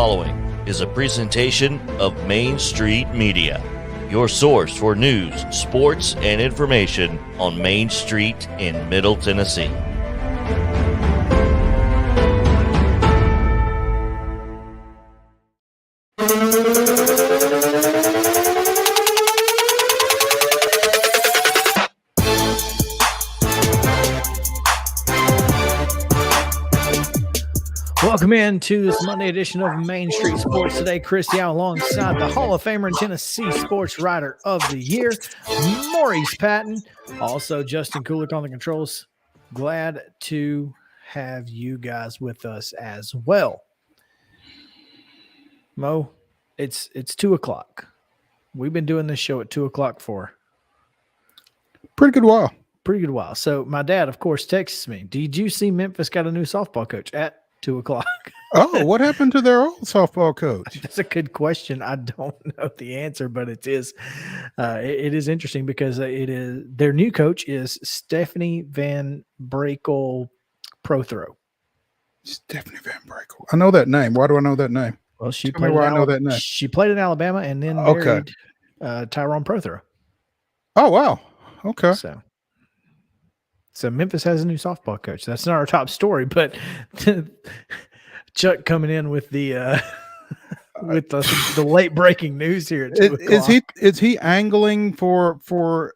following is a presentation of Main Street Media, your source for news, sports, and information on Main Street in Middle Tennessee. Welcome in to this Monday edition of Main Street Sports Today. Chris Yow alongside the Hall of Famer and Tennessee Sports Writer of the Year, Maurice Patton. Also, Justin Kulik on the controls. Glad to have you guys with us as well. Mo, it's 2 o'clock. We've been doing this show at 2 o'clock for pretty good while. So my dad, of course, texts me, did you see Memphis got a new softball coach at 2 o'clock? Oh, what happened to their old softball coach? That's a good question. I don't know the answer, but it is interesting because it is their new coach is Stephanie Van Brakel Prothro. Stephanie Van Brakel. I know that name. Why do I know that name? Well, she Tell me why I know that name. She played in Alabama and then married Tyrone Prothro. Oh, wow. Okay. So Memphis has a new softball coach. That's not our top story, but Chuck coming in with the with the late breaking news here at 2 o'clock. Is he angling for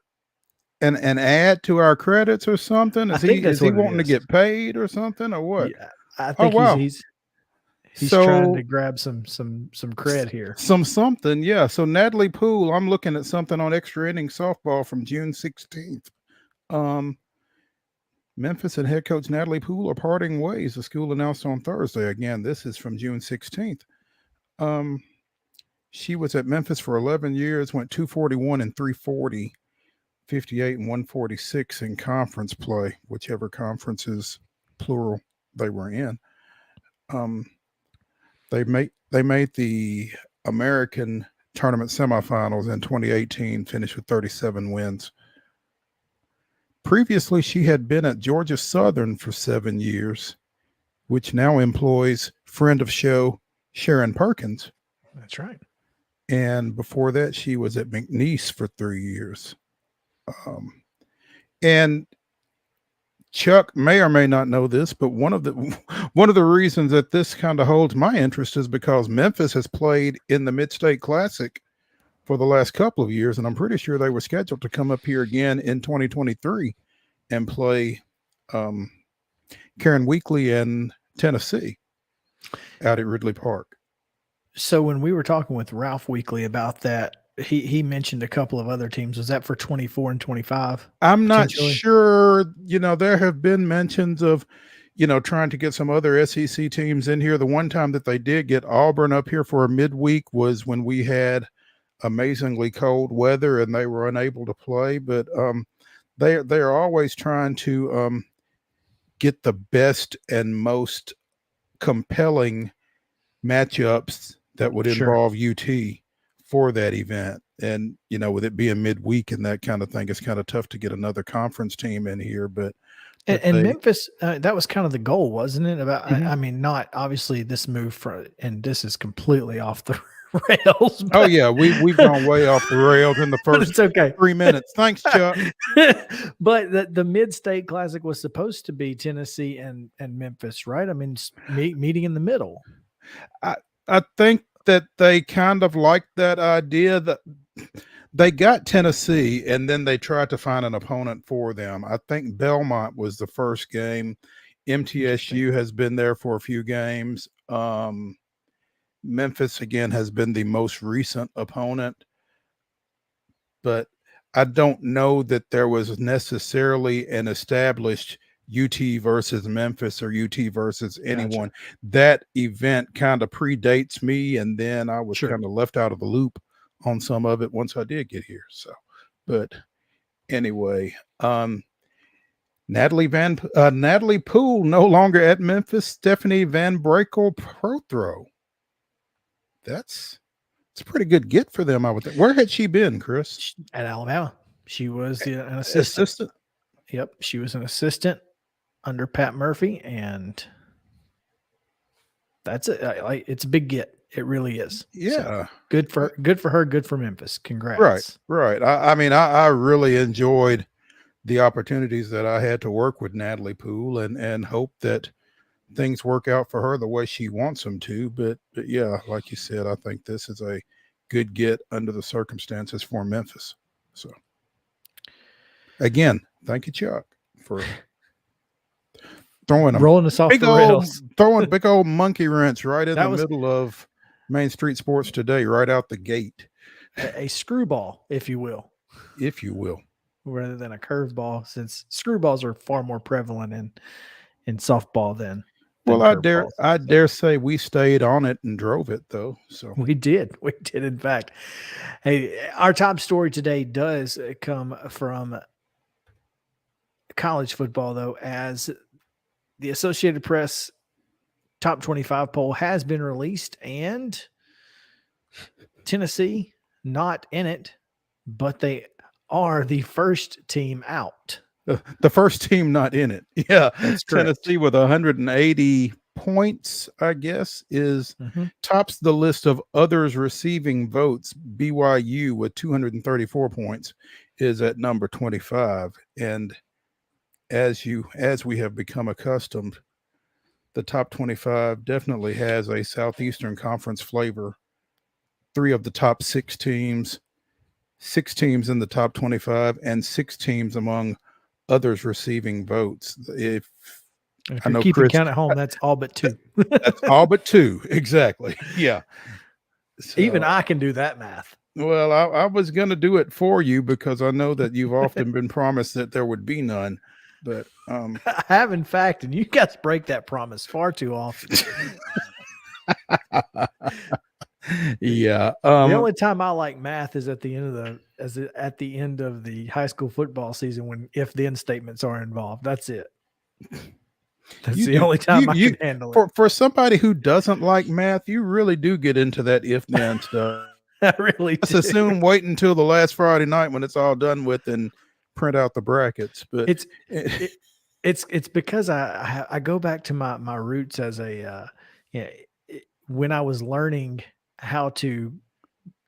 an ad to our credits or something? Is he wanting to get paid or something or what? Yeah, I think he's trying to grab some cred here. Something, yeah. So Natalie Poole, I'm looking at something on Extra Inning Softball from June 16th. Memphis and head coach Natalie Poole are parting ways, the school announced on Thursday. Again, this is from June 16th. She was at Memphis for 11 years, went 241 and 340, 58 and 146 in conference play, whichever conference is plural they were in. They made the American tournament semifinals in 2018, finished with 37 wins. Previously, she had been at Georgia Southern for 7 years, which now employs friend of show Sharon Perkins. That's right. And before that, she was at McNeese for 3 years. And Chuck may or may not know this, but one of the reasons that this kind of holds my interest is because Memphis has played in the Mid-State Classic for the last couple of years, and I'm pretty sure they were scheduled to come up here again in 2023 and play Karen Weekly and Tennessee out at Ridley Park. So when we were talking with Ralph Weekly about that, he mentioned a couple of other teams. Was that for 24 and 25? I'm not sure. There have been mentions of, trying to get some other SEC teams in here. The one time that they did get Auburn up here for a midweek was when we had amazingly cold weather and they were unable to play, but they are always trying to get the best and most compelling matchups that would involve UT for that event. And with it being midweek and that kind of thing, it's kind of tough to get another conference team in here. But Memphis, that was kind of the goal, wasn't it? I mean, not obviously this move and this is completely off the rails. Oh yeah, we've gone way off the rails in the first 3 minutes. Thanks, Chuck. But the Mid-State Classic was supposed to be Tennessee and Memphis, right? I mean, meeting in the middle. I think that they kind of liked that idea that they got Tennessee and then they tried to find an opponent for them. I think Belmont was the first game. MTSU has been there for a few games. Memphis, again, has been the most recent opponent, but I don't know that there was necessarily an established UT versus Memphis or UT versus anyone. Gotcha. That event kind of predates me, and then I was kind of left out of the loop on some of it once I did get here. So, but anyway, Natalie Poole no longer at Memphis. Stephanie Van Brakel Prothro. It's a pretty good get for them, I would think. Where had she been, Chris? At Alabama. She was an assistant. Yep, she was an assistant under Pat Murphy, and that's it. It's a big get. It really is. Yeah. So, good for her. Good for Memphis. Right. Congrats. Right. I really enjoyed the opportunities that I had to work with Natalie Poole and hope that things work out for her the way she wants them to. But yeah, like you said, I think this is a good get under the circumstances for Memphis. So again, thank you, Chuck, for rolling us off the rails. Throwing big old monkey wrench right in the middle of Main Street Sports today, right out the gate. A screwball, if you will. If you will. Rather than a curveball, since screwballs are far more prevalent in softball than well, I dare say we stayed on it and drove it though. So we did in fact. Hey, our top story today does come from college football though, as the Associated Press top 25 poll has been released and Tennessee not in it, but they are the first team out. The first team not in it. Yeah. That's Tennessee with 180 points, I guess, is tops the list of others receiving votes. BYU with 234 points is at number 25. And as we have become accustomed, the top 25 definitely has a Southeastern Conference flavor. 3 of the top 6 teams, 6 teams in the top 25, and 6 teams among others receiving votes. If I know keeping count at home, that's all but 2. That's all but 2, exactly. Yeah. So, even I can do that math. Well, I was going to do it for you because I know that you've often been promised that there would be none. But I have, in fact, and you guys break that promise far too often. Yeah. The only time I like math is at the end of the high school football season when if-then statements are involved. That's it. That's the only time I can handle it. For somebody who doesn't like math, you really do get into that if-then stuff. I really do. Let's assume wait until the last Friday night when it's all done with and print out the brackets. But it's because I go back to my roots as a when I was learning how to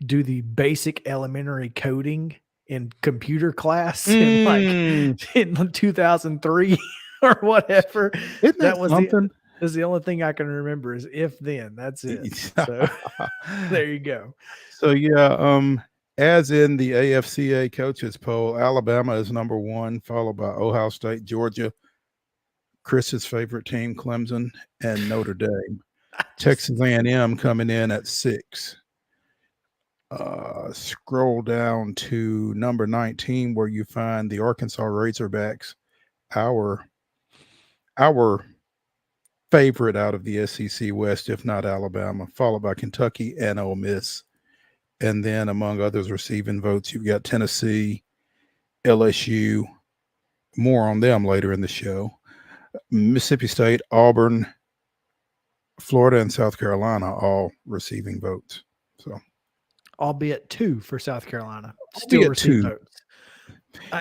do the basic elementary coding in computer class in 2003 or whatever. Isn't that was something? That's the only thing I can remember is if then. That's it. So there you go. So yeah, as in the AFCA coaches poll, Alabama is number 1, followed by Ohio State, Georgia, Chris's favorite team, Clemson, and Notre Dame. Texas A&M coming in at 6. Scroll down to number 19 where you find the Arkansas Razorbacks, our favorite out of the SEC West, if not Alabama, followed by Kentucky and Ole Miss. And then among others receiving votes, you've got Tennessee, LSU, more on them later in the show, Mississippi State, Auburn, Florida, and South Carolina all receiving votes. So, albeit 2 for South Carolina, still receive votes.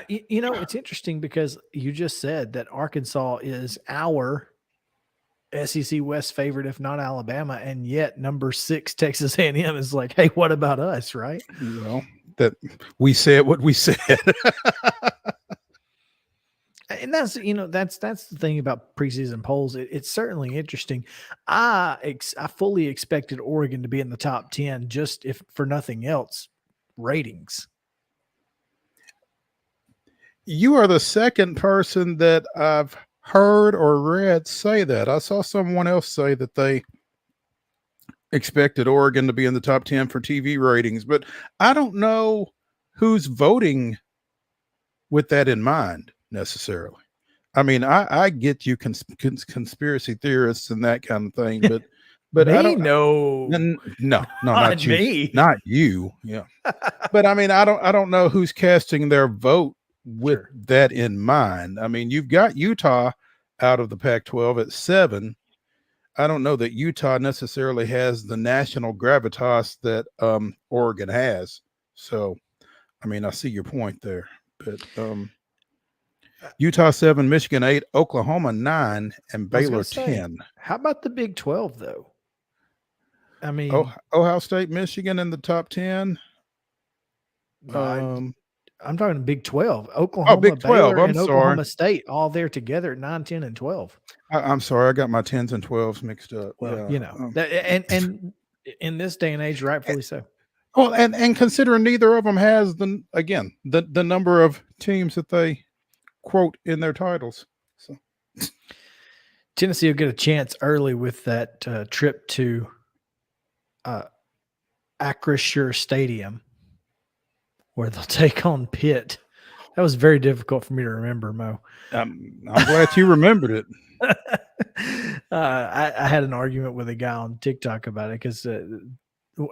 It's interesting because you just said that Arkansas is our SEC West favorite, if not Alabama, and yet number 6 Texas A&M is like, hey, what about us, right? Well, that we said what we said. And that's the thing about preseason polls. It's certainly interesting. I fully expected Oregon to be in the top 10, just if for nothing else, ratings. You are the second person that I've heard or read say that. I saw someone else say that they expected Oregon to be in the top 10 for TV ratings, but I don't know who's voting with that in mind necessarily. I mean, I get you conspiracy theorists and that kind of thing, but I don't know. No, not you. Me. Not you. Yeah. But I mean, I don't know who's casting their vote with that in mind. I mean, you've got Utah out of the Pac-12 at 7. I don't know that Utah necessarily has the national gravitas that Oregon has. So, I mean, I see your point there, but Utah 7, Michigan 8, Oklahoma 9, and Baylor 10. How about the Big 12 though? I mean, Ohio State, Michigan in the top 10. I'm talking Big 12. Oklahoma, Big 12. Baylor, I'm and sorry. Oklahoma State all there together at 9, 10, and 12. I'm sorry. I got my 10s and 12s mixed up. Well, yeah. And in this day and age, rightfully so. Well, and considering neither of them has the number of teams that they quote in their titles. So Tennessee will get a chance early with that trip to Acrisure Stadium, where they'll take on Pitt. That was very difficult for me to remember, Mo. I'm glad you remembered it. I had an argument with a guy on TikTok about it because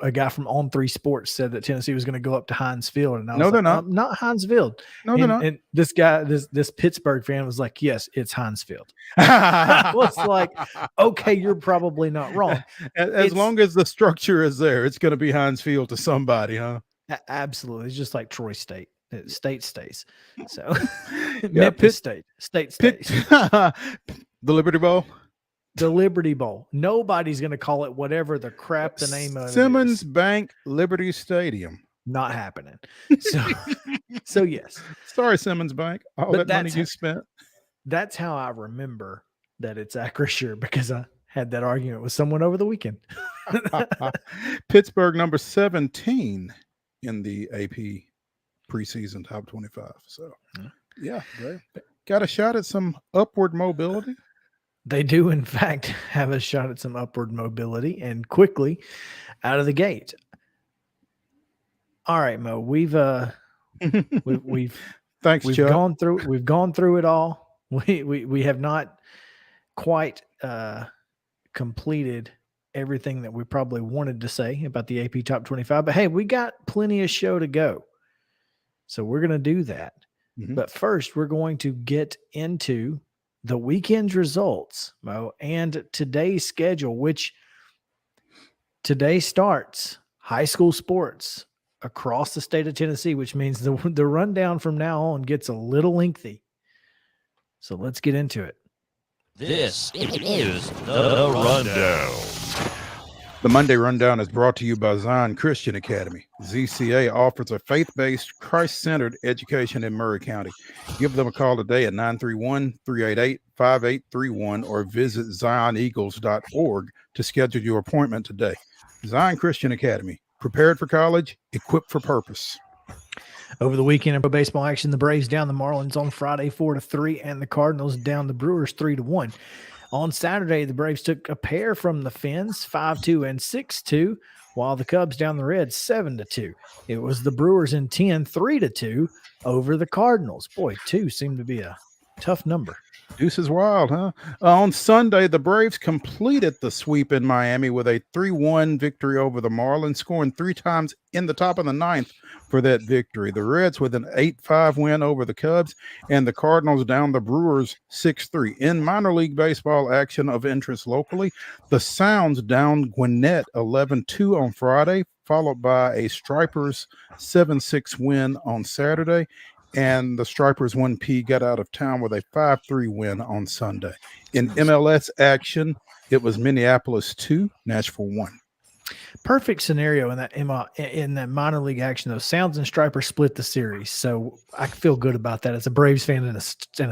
a guy from On 3 Sports said that Tennessee was going to go up to Heinz Field, and I was they're not. Not Heinz Field. No, they're not. And this guy, this Pittsburgh fan, was like, "Yes, it's Heinz Field." I was like, "Okay, you're probably not wrong." As long as the structure is there, it's going to be Heinz Field to somebody, huh? Absolutely, it's just like Troy State. State stays. So Memphis State stays. The Liberty Bowl. The Liberty Bowl. Nobody's going to call it whatever the crap the name of Simmons it is. Bank Liberty Stadium. Not happening. So yes. Sorry, Simmons Bank. All that money you spent. That's how I remember that it's Acrisure, because I had that argument with someone over the weekend. Pittsburgh number 17 in the AP preseason top 25. So yeah, they got a shot at some upward mobility. They do, in fact, have a shot at some upward mobility, and quickly out of the gate. All right, Mo, we've Thanks, we've Chuck. gone through it all. We have not quite completed everything that we probably wanted to say about the AP Top 25, but hey, we got plenty of show to go, so we're going to do that. Mm-hmm. But first, we're going to get into the weekend's results, Mo, and today's schedule, which today starts high school sports across the state of Tennessee, which means the rundown from now on gets a little lengthy. So let's get into it. This is the Rundown. The Monday Rundown is brought to you by Zion Christian Academy. ZCA offers a faith-based, Christ-centered education in Murray County. Give them a call today at 931-388-5831 or visit zioneagles.org to schedule your appointment today. Zion Christian Academy, prepared for college, equipped for purpose. Over the weekend in pro baseball action, the Braves down the Marlins on Friday 4-3, and the Cardinals down the Brewers 3-1. On Saturday, the Braves took a pair from the Finns, 5-2 and 6-2, while the Cubs down the Reds 7-2. It was the Brewers in 10, 3-2 over the Cardinals. Boy, 2 seemed to be a tough number. Deuce is wild, huh? On Sunday, the Braves completed the sweep in Miami with a 3-1 victory over the Marlins, scoring 3 times in the top of the 9th for that victory. The Reds with an 8-5 win over the Cubs, and the Cardinals down the Brewers 6-3. In minor league baseball action of interest locally, the Sounds down Gwinnett 11-2 on Friday, followed by a Stripers 7-6 win on Saturday. And the Stripers 1P got out of town with a 5-3 win on Sunday. In MLS action, it was Minneapolis 2, Nashville 1. Perfect scenario in that minor league action, though. Sounds and Stripers split the series, so I feel good about that as a Braves fan and a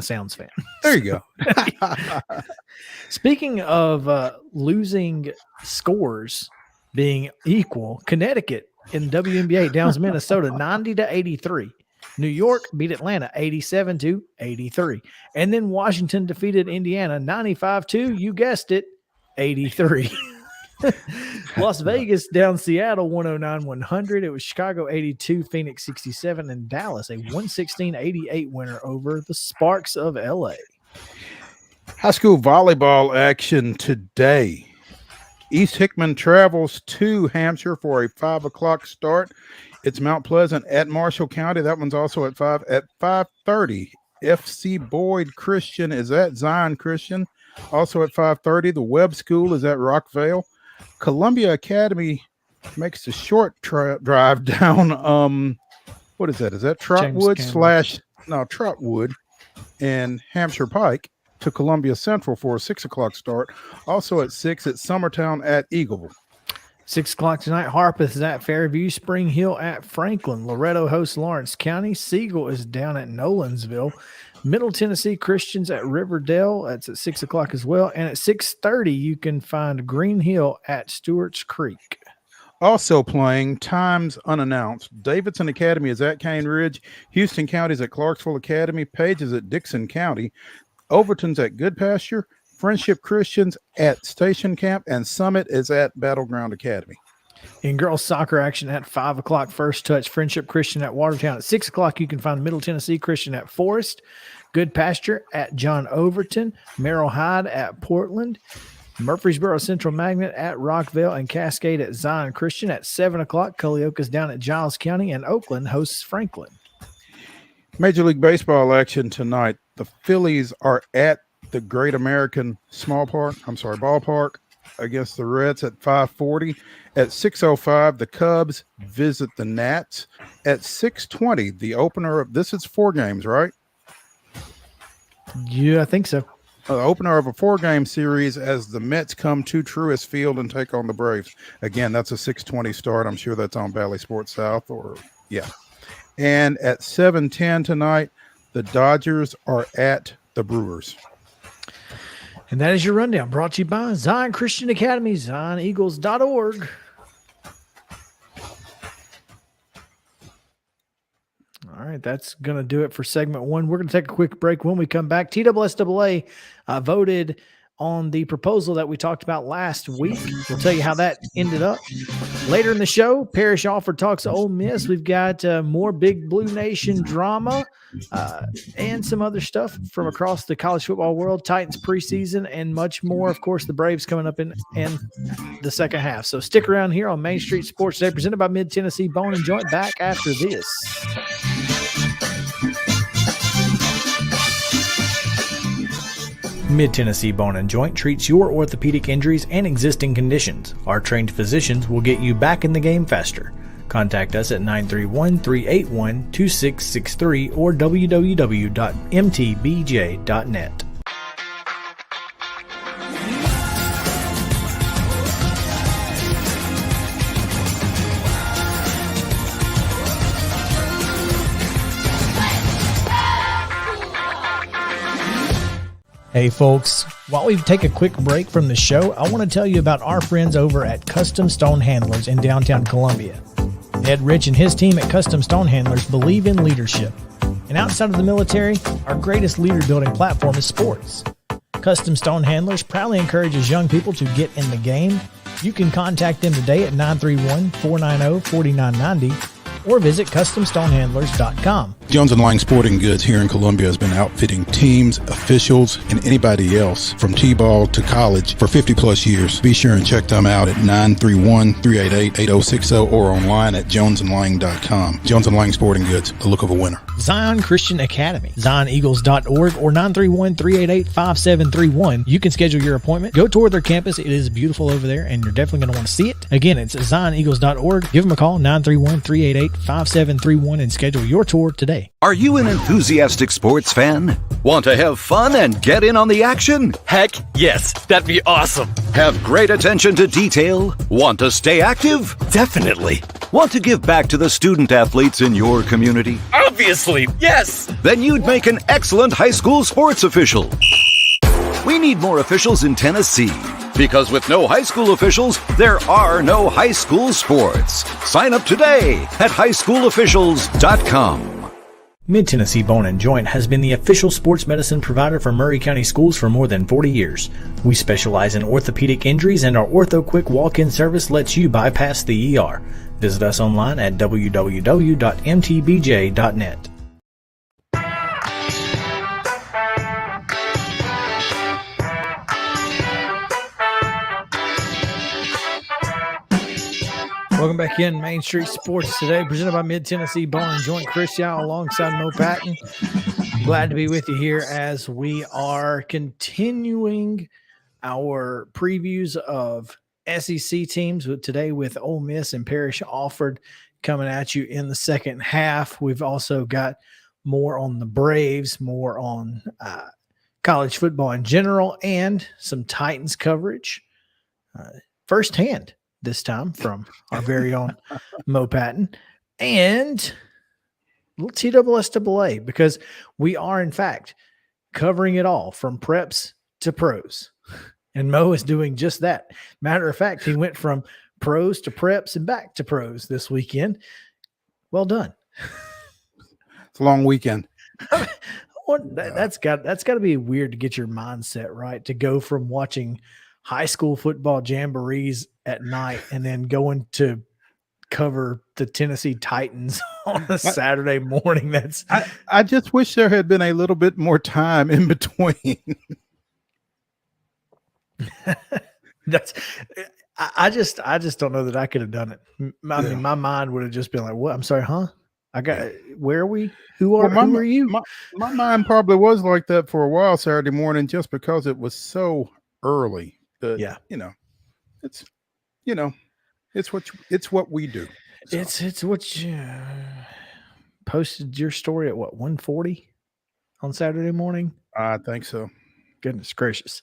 Sounds fan. There you go. Speaking of losing scores being equal, Connecticut in WNBA downs Minnesota 90-83. New York beat Atlanta 87-83. And then Washington defeated Indiana 95-, you guessed it, 83. Las Vegas down Seattle 109-100. It was Chicago 82, Phoenix 67, and Dallas a 116-88 winner over the Sparks of LA. High school volleyball action today. East Hickman travels to Hampshire for a 5 o'clock start. It's Mount Pleasant at Marshall County. That one's also at 5:30. FC Boyd Christian is at Zion Christian, also at 5:30. The Webb School is at Rockvale. Columbia Academy makes a short drive down. What is that? Is that Trotwood Trotwood and Hampshire Pike to Columbia Central for a 6 o'clock start. Also at 6 at Summertown at Eagleville. 6 o'clock tonight, Harpeth is at Fairview, Spring Hill at Franklin, Loretto hosts Lawrence County, Siegel is down at Nolensville, Middle Tennessee Christians at Riverdale, that's at 6 o'clock as well, and at 6:30 you can find Green Hill at Stewart's Creek. Also playing, times unannounced, Davidson Academy is at Cane Ridge, Houston County is at Clarksville Academy, Page is at Dixon County, Overton's at Good Pasture, Friendship Christians at Station Camp, and Summit is at Battleground Academy. In girls soccer action at 5 o'clock, First Touch, Friendship Christian at Watertown. At 6 o'clock, you can find Middle Tennessee Christian at Forest, Good Pasture at John Overton, Merrill Hyde at Portland, Murfreesboro Central Magnet at Rockville, and Cascade at Zion Christian. At 7 o'clock, Culleoka's down at Giles County, and Oakland hosts Franklin. Major League Baseball action tonight. The Phillies are at the Great American Ballpark against the Reds at 5:40. At 6:05, the Cubs visit the Nats. At 6:20, the opener of this is 4 games, right? Yeah, I think so. The opener of a 4-game series as the Mets come to Truist Field and take on the Braves. Again, that's a 6:20 start. I'm sure that's on Valley Sports South And at 7:10 tonight, the Dodgers are at the Brewers. And that is your rundown, brought to you by Zion Christian Academy, ZionEagles.org. All right, that's going to do it for segment 1. We're going to take a quick break. When we come back, TSSAA voted on the proposal that we talked about last week. We'll tell you how that ended up. Later in the show, Parrish ALFORD talks Ole Miss. We've got more Big Blue Nation drama and some other stuff from across the college football world, Titans preseason, and much more. Of course, the Braves coming up in the second half. So stick around here on Main Street Sports Today, presented by Mid-Tennessee Bone and Joint. Back after this. Mid-Tennessee Bone and Joint treats your orthopedic injuries and existing conditions. Our trained physicians will get you back in the game faster. Contact us at 931-381-2663 or www.mtbj.net. Hey folks, while we take a quick break from the show, I want to tell you about our friends over at Custom Stone Handlers in downtown Columbia. Ed Rich and his team at Custom Stone Handlers believe in leadership. And outside of the military, our greatest leader building platform is sports. Custom Stone Handlers proudly encourages young people to get in the game. You can contact them today at 931-490-4990 or visit CustomStonehandlers.com. Jones & Lang Sporting Goods here in Columbia has been outfitting teams, officials, and anybody else from T-ball to college for 50-plus years. Be sure and check them out at 931-388-8060 or online at jonesandlang.com. Jones & Lang Sporting Goods, the look of a winner. Zion Christian Academy, ZionEagles.org or 931-388-5731. You can schedule your appointment. Go tour their campus. It is beautiful over there, and you're definitely going to want to see it. Again, it's ZionEagles.org. Give them a call, 931-388-5731, and schedule your tour today. Are you an enthusiastic sports fan? Want to have fun and get in on the action? Heck yes, that'd be awesome. Have great attention to detail? Want to stay active? Definitely. Want to give back to the student athletes in your community? Obviously, yes. Then you'd make an excellent high school sports official. We need more officials in Tennessee. Because with no high school officials, there are no high school sports. Sign up today at highschoolofficials.com. Mid-Tennessee Bone and Joint has been the official sports medicine provider for Murray County Schools for more than 40 years. We specialize in orthopedic injuries, and our Ortho Quick walk-in service lets you bypass the ER. Visit us online at www.mtbj.net. Welcome back in Main Street Sports Today, presented by Mid-Tennessee Bone and Joint. Chris Yow alongside Mo Patton. Glad to be with you here as we are continuing our previews of SEC teams today with Ole Miss and Parrish ALFORD coming at you in the second half. We've also got more on the Braves, more on college football in general, and some Titans coverage firsthand this time from our very own Mo Patton and little TSSAA, because we are, in fact, covering it all from preps to pros. And Mo is doing just that. Matter of fact, he went from pros to preps and back to pros this weekend. Well done. It's a long weekend. That's got to be weird to get your mindset right, to go from watching high school football jamborees at night and then going to cover the Tennessee Titans on a Saturday morning. I just wish there had been a little bit more time in between. I just don't know that I could have done it. I mean, my mind would have just been like, "What? I'm sorry, huh? Where are we? Who are you?" My mind probably was like that for a while Saturday morning, just because it was so early. But it's what we do. So. It's what you posted your story at 1:40 on Saturday morning. I think so. Goodness gracious.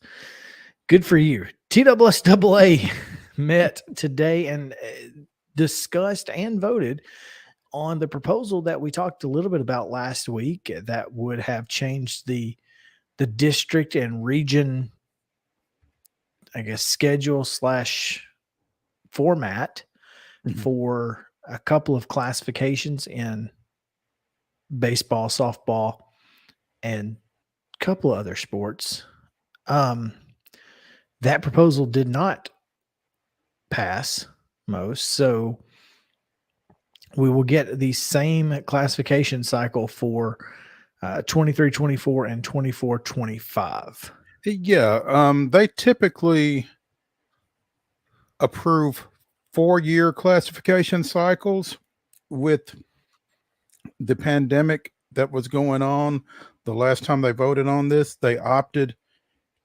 Good for you. TSSAA met today and discussed and voted on the proposal that we talked a little bit about last week that would have changed the district and region, I guess, schedule / format for a couple of classifications in baseball, softball, and a couple of other sports. That proposal did not pass most, so we will get the same classification cycle for 23-24 and 24-25. Yeah, they typically approve 4-year classification cycles. With the pandemic that was going on, the last time they voted on this, they opted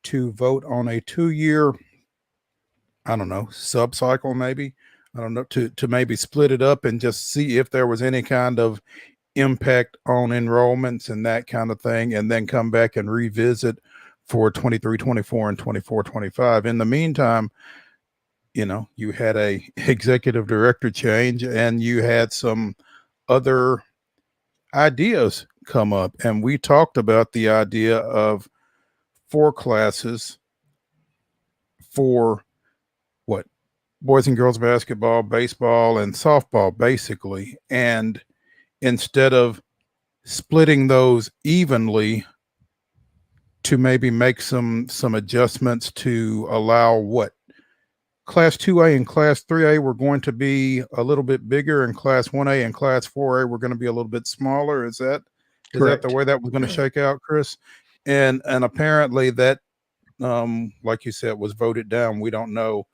to vote on a 2-year, I don't know, sub-cycle maybe. I don't know, to maybe split it up and just see if there was any kind of impact on enrollments and that kind of thing, and then come back and revisit for 23-24 and 24-25. In the meantime, you had a executive director change and you had some other ideas come up, and we talked about the idea of 4 classes for boys and girls basketball, baseball, and softball, basically. And instead of splitting those evenly, to maybe make some adjustments to allow Class 2A and Class 3A were going to be a little bit bigger, and Class 1A and Class 4A were going to be a little bit smaller. Is that the way that was going to shake out, Chris? And apparently that, like you said, was voted down. We don't know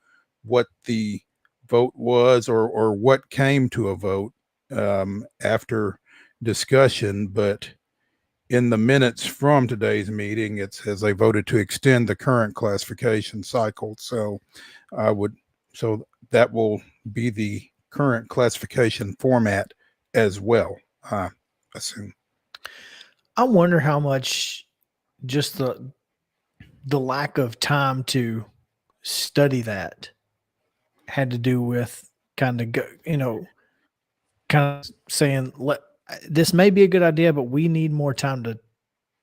what the vote was or what came to a vote after discussion, but in the minutes from today's meeting, it says they voted to extend the current classification cycle. So that will be the current classification format as well, I assume. I wonder how much just the lack of time to study that had to do with kind of saying, this may be a good idea, but we need more time to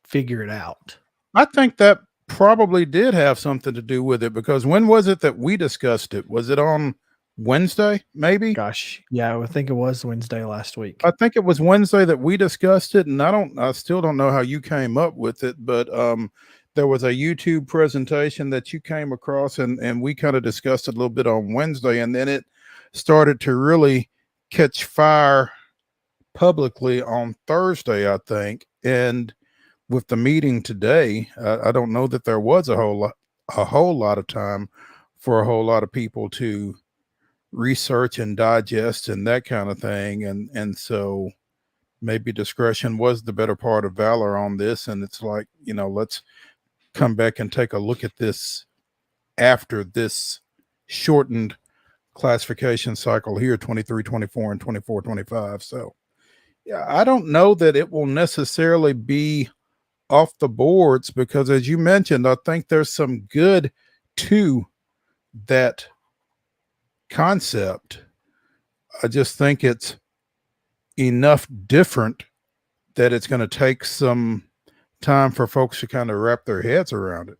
figure it out. I think that probably did have something to do with it, because when was it that we discussed it? Was it on Wednesday, maybe? Gosh, yeah, I think it was Wednesday last week. I think it was Wednesday that we discussed it, and I still don't know how you came up with it, but there was a YouTube presentation that you came across, and we kind of discussed it a little bit on Wednesday, and then it started to really catch fire publicly on Thursday, I think. And with the meeting today, I don't know that there was a whole lot of time for a whole lot of people to research and digest and that kind of thing. And so maybe discretion was the better part of valor on this. And it's like, let's come back and take a look at this after this shortened classification cycle here, 23-24 and 24-25. So yeah, I don't know that it will necessarily be off the boards, because as you mentioned, I think there's some good to that concept. I just think it's enough different that it's going to take some time for folks to kind of wrap their heads around it.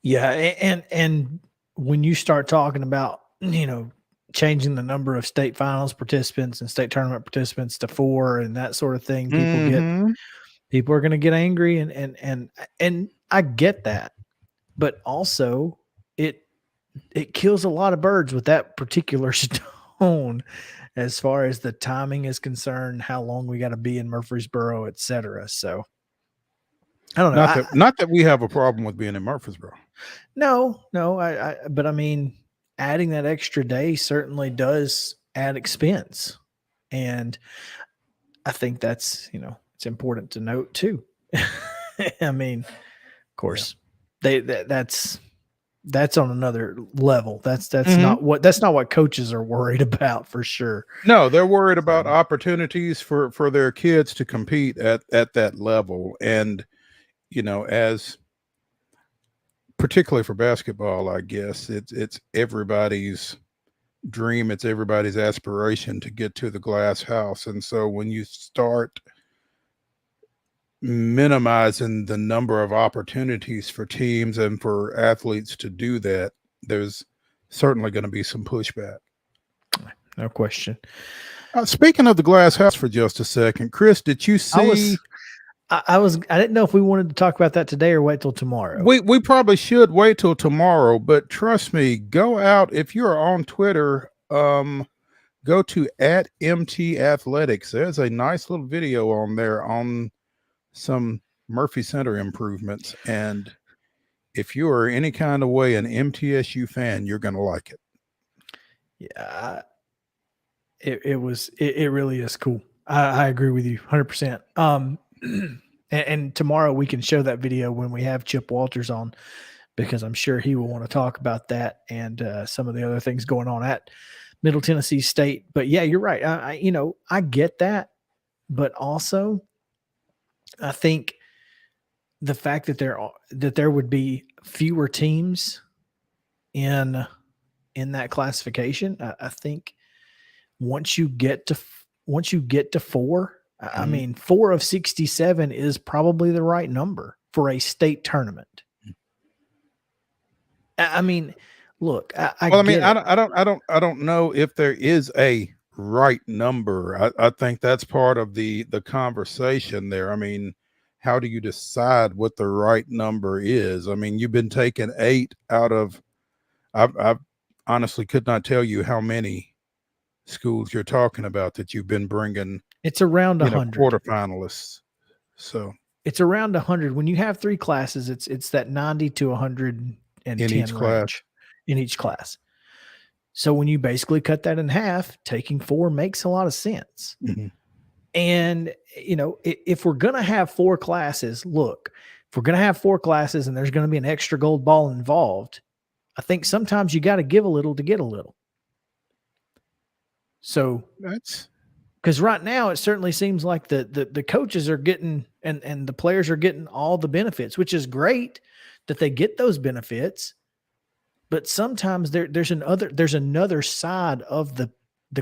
Yeah, and when you start talking about, changing the number of state finals participants and state tournament participants to 4 and that sort of thing, people are going to get angry, and I get that, but also it kills a lot of birds with that particular stone as far as the timing is concerned, how long we got to be in Murfreesboro, et cetera. So I don't know. Not that we have a problem with being in Murfreesboro. No, but I mean, adding that extra day certainly does add expense. And I think that's, it's important to note too. I mean, of course, that's on another level. That's not what coaches are worried about, for sure. No, they're worried about opportunities for their kids to compete at that level. And, as particularly for basketball, I guess it's everybody's dream. It's everybody's aspiration to get to the glass house. And so when you start minimizing the number of opportunities for teams and for athletes to do that, there's certainly going to be some pushback. No question. Speaking of the glass house for just a second, Chris, did you see? I didn't know if we wanted to talk about that today or wait till tomorrow. We probably should wait till tomorrow, but trust me, go out. If you're on Twitter, go to @MT Athletics. There's a nice little video on there on some Murphy Center improvements. And if you are any kind of way an MTSU fan, you're going to like it. Yeah, it really is cool. I agree with you 100%. And tomorrow we can show that video when we have Chip Walters on, because I'm sure he will want to talk about that and some of the other things going on at Middle Tennessee State. But yeah, you're right. I get that, but also I think the fact that there would be fewer teams in that classification, I think once you get to 4. I mean, 4 of 67 is probably the right number for a state tournament. I mean, look, I don't know if there is a right number. I think that's part of the conversation there. I mean, how do you decide what the right number is? I mean, you've been taking 8 out of, I honestly could not tell you how many schools you're talking about that you've been bringing. It's around 100 quarterfinalists. So it's around 100. When you have 3 classes, it's that 90 to 110 in each class. In each class. So when you basically cut that in half, taking 4 makes a lot of sense. Mm-hmm. And if we're gonna have 4 classes, and there's gonna be an extra gold ball involved, I think sometimes you got to give a little to get a little. So that's. Because right now it certainly seems like the coaches are getting and the players are getting all the benefits, which is great that they get those benefits. But sometimes there's another side of the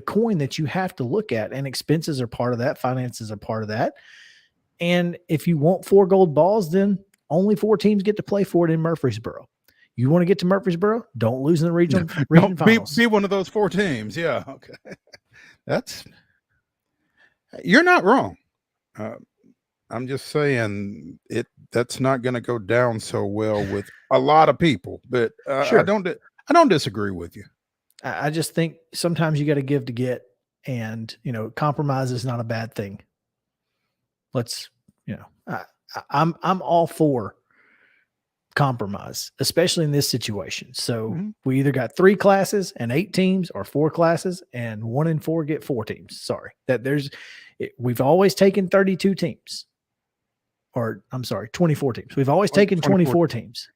coin that you have to look at, and expenses are part of that, finances are part of that. And if you want 4 gold balls, then only 4 teams get to play for it in Murfreesboro. You want to get to Murfreesboro? Don't lose in the region finals. Be one of those 4 teams. Yeah. Okay. You're not wrong. I'm just saying that's not going to go down so well with a lot of people, but sure. I don't disagree with you. I just think sometimes you got to give to get, and compromise is not a bad thing. I'm all for compromise, especially in this situation. So we either got 3 classes and 8 teams, or 4 classes and 1 and 4 get 4 teams. Sorry, we've always taken 32 teams, or I'm sorry, 24 teams. We've always taken 24 teams.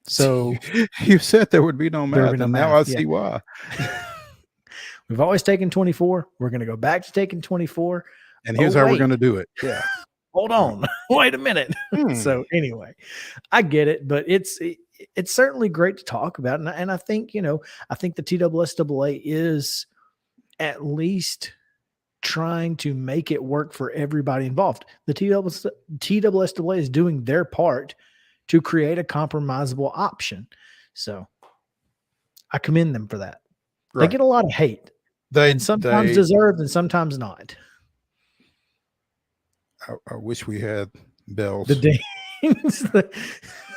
So you said there would be no math, and now I see why. We've always taken 24. We're going to go back to taking 24. And here's how we're going to do it. Yeah. Hold on. Wait a minute. So anyway, I get it, but it's certainly great to talk about. And I think, I think the TSSAA is at least trying to make it work for everybody involved. The TSSAA is doing their part to create a compromisable option. So I commend them for that. Right. They get a lot of hate. And sometimes deserved and sometimes not. I wish we had bells. The dings.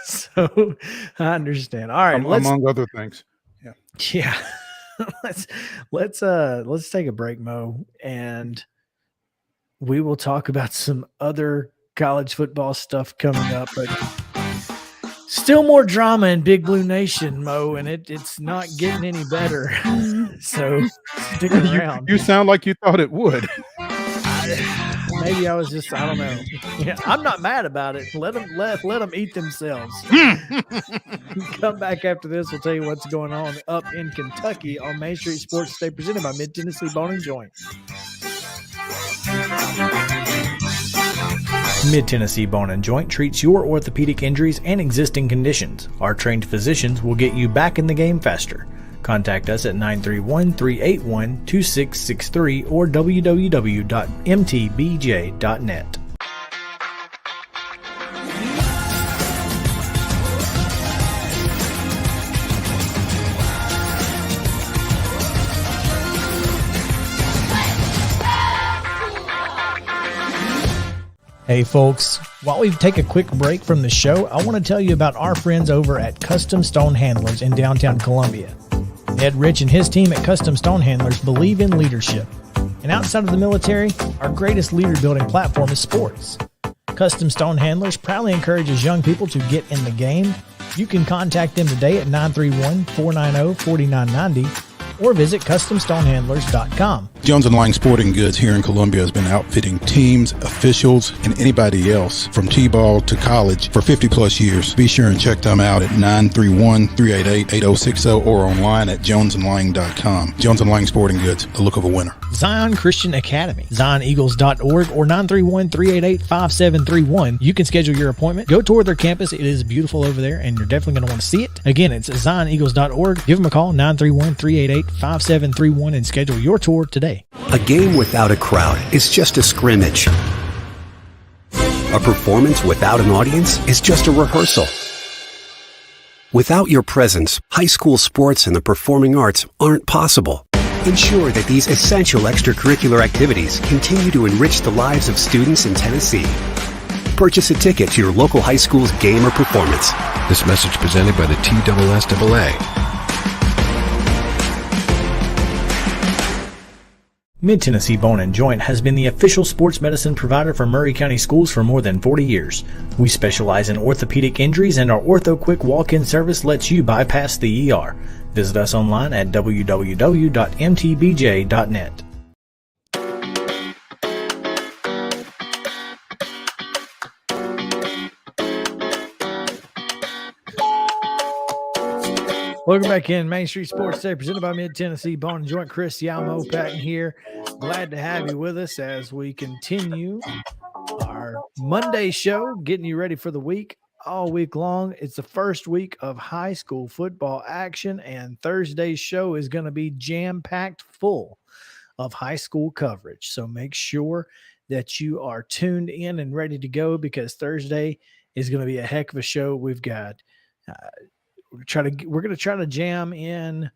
So I understand. All right. Among other things. Yeah. Yeah. let's take a break, Mo, and we will talk about some other college football stuff coming up, but still more drama in Big Blue Nation, Mo, and it's not getting any better. So stick around. You sound like you thought it would. Maybe I was just, I don't know. Yeah, I'm not mad about it. Let them eat themselves. Come back after this. We'll tell you what's going on up in Kentucky on Main Street Sports Today, presented by Mid-Tennessee Bone and Joint. Mid-Tennessee Bone and Joint treats your orthopedic injuries and existing conditions. Our trained physicians will get you back in the game faster. Contact us at 931-381-2663 or www.mtbj.net. Hey folks, while we take a quick break from the show, I want to tell you about our friends over at Custom Stone Handlers in downtown Columbia. Ed Rich and his team at Custom Stone Handlers believe in leadership. And outside of the military, our greatest leader building platform is sports. Custom Stone Handlers proudly encourages young people to get in the game. You can contact them today at 931-490-4990 or visit CustomStonehandlers.com. Jones & Lang Sporting Goods here in Columbia has been outfitting teams, officials, and anybody else from T-ball to college for 50-plus years. Be sure and check them out at 931-388-8060 or online at jonesandlang.com. Jones & Lang Sporting Goods, the look of a winner. Zion Christian Academy, ZionEagles.org or 931-388-5731. You can schedule your appointment. Go tour their campus. It is beautiful over there, and you're definitely going to want to see it. Again, it's ZionEagles.org. Give them a call, 931-388-5731, and schedule your tour today. A game without a crowd is just a scrimmage. A performance without an audience is just a rehearsal. Without your presence, high school sports and the performing arts aren't possible. Ensure that these essential extracurricular activities continue to enrich the lives of students in Tennessee. Purchase a ticket to your local high school's game or performance. This message presented by the TSSAA. Mid-Tennessee Bone and Joint has been the official sports medicine provider for Murray County Schools for more than 40 years. We specialize in orthopedic injuries, and our Ortho Quick walk-in service lets you bypass the ER. Visit us online at www.mtbj.net. Welcome back in Main Street Sports Today, presented by Mid-Tennessee Bone and Joint. Chris Yalmo, Patton here. Glad to have you with us as we continue our Monday show, getting you ready for the week all week long. It's the first week of high school football action, and Thursday's show is going to be jam-packed full of high school coverage. So make sure that you are tuned in and ready to go, because Thursday is going to be a heck of a show. We've got we're going to try to jam in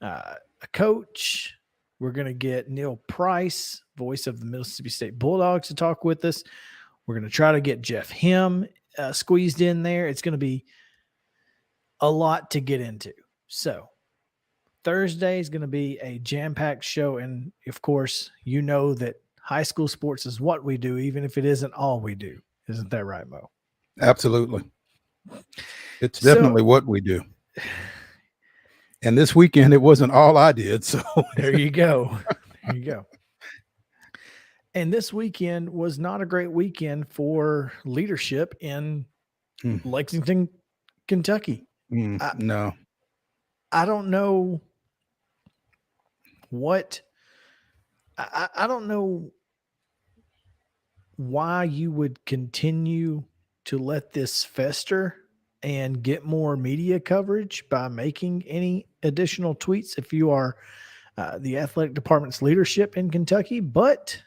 a coach. We're going to get Neil Price, voice of the Mississippi State Bulldogs, to talk with us. We're going to try to get Jeff Him squeezed in there. It's going to be a lot to get into. So Thursday is going to be a jam-packed show. And of course, you know that high school sports is what we do, even if it isn't all we do. Isn't that right, Mo? Absolutely. It's definitely what we do. And this weekend, it wasn't all I did. So there you go. There you go. And this weekend was not a great weekend for leadership in Lexington, Kentucky. No. I don't know what I don't know why you would continue to let this fester and get more media coverage by making any additional tweets if you are the athletic department's leadership in Kentucky, but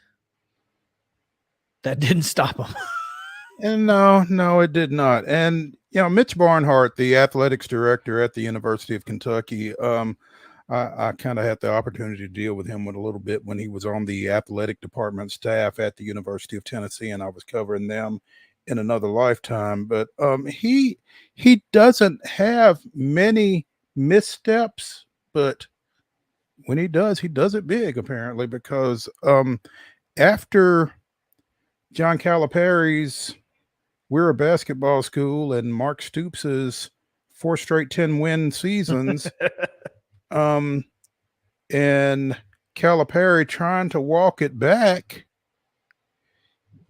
that didn't stop them. And no, it did not. And, Mitch Barnhart, the athletics director at the University of Kentucky, I kind of had the opportunity to deal with him a little bit when he was on the athletic department staff at the University of Tennessee, and I was covering them in another lifetime. But he doesn't have many missteps, but when he does it big, apparently, because after John Calipari's We're a Basketball School and Mark Stoops' 4 straight 10-win seasons, and Calipari trying to walk it back,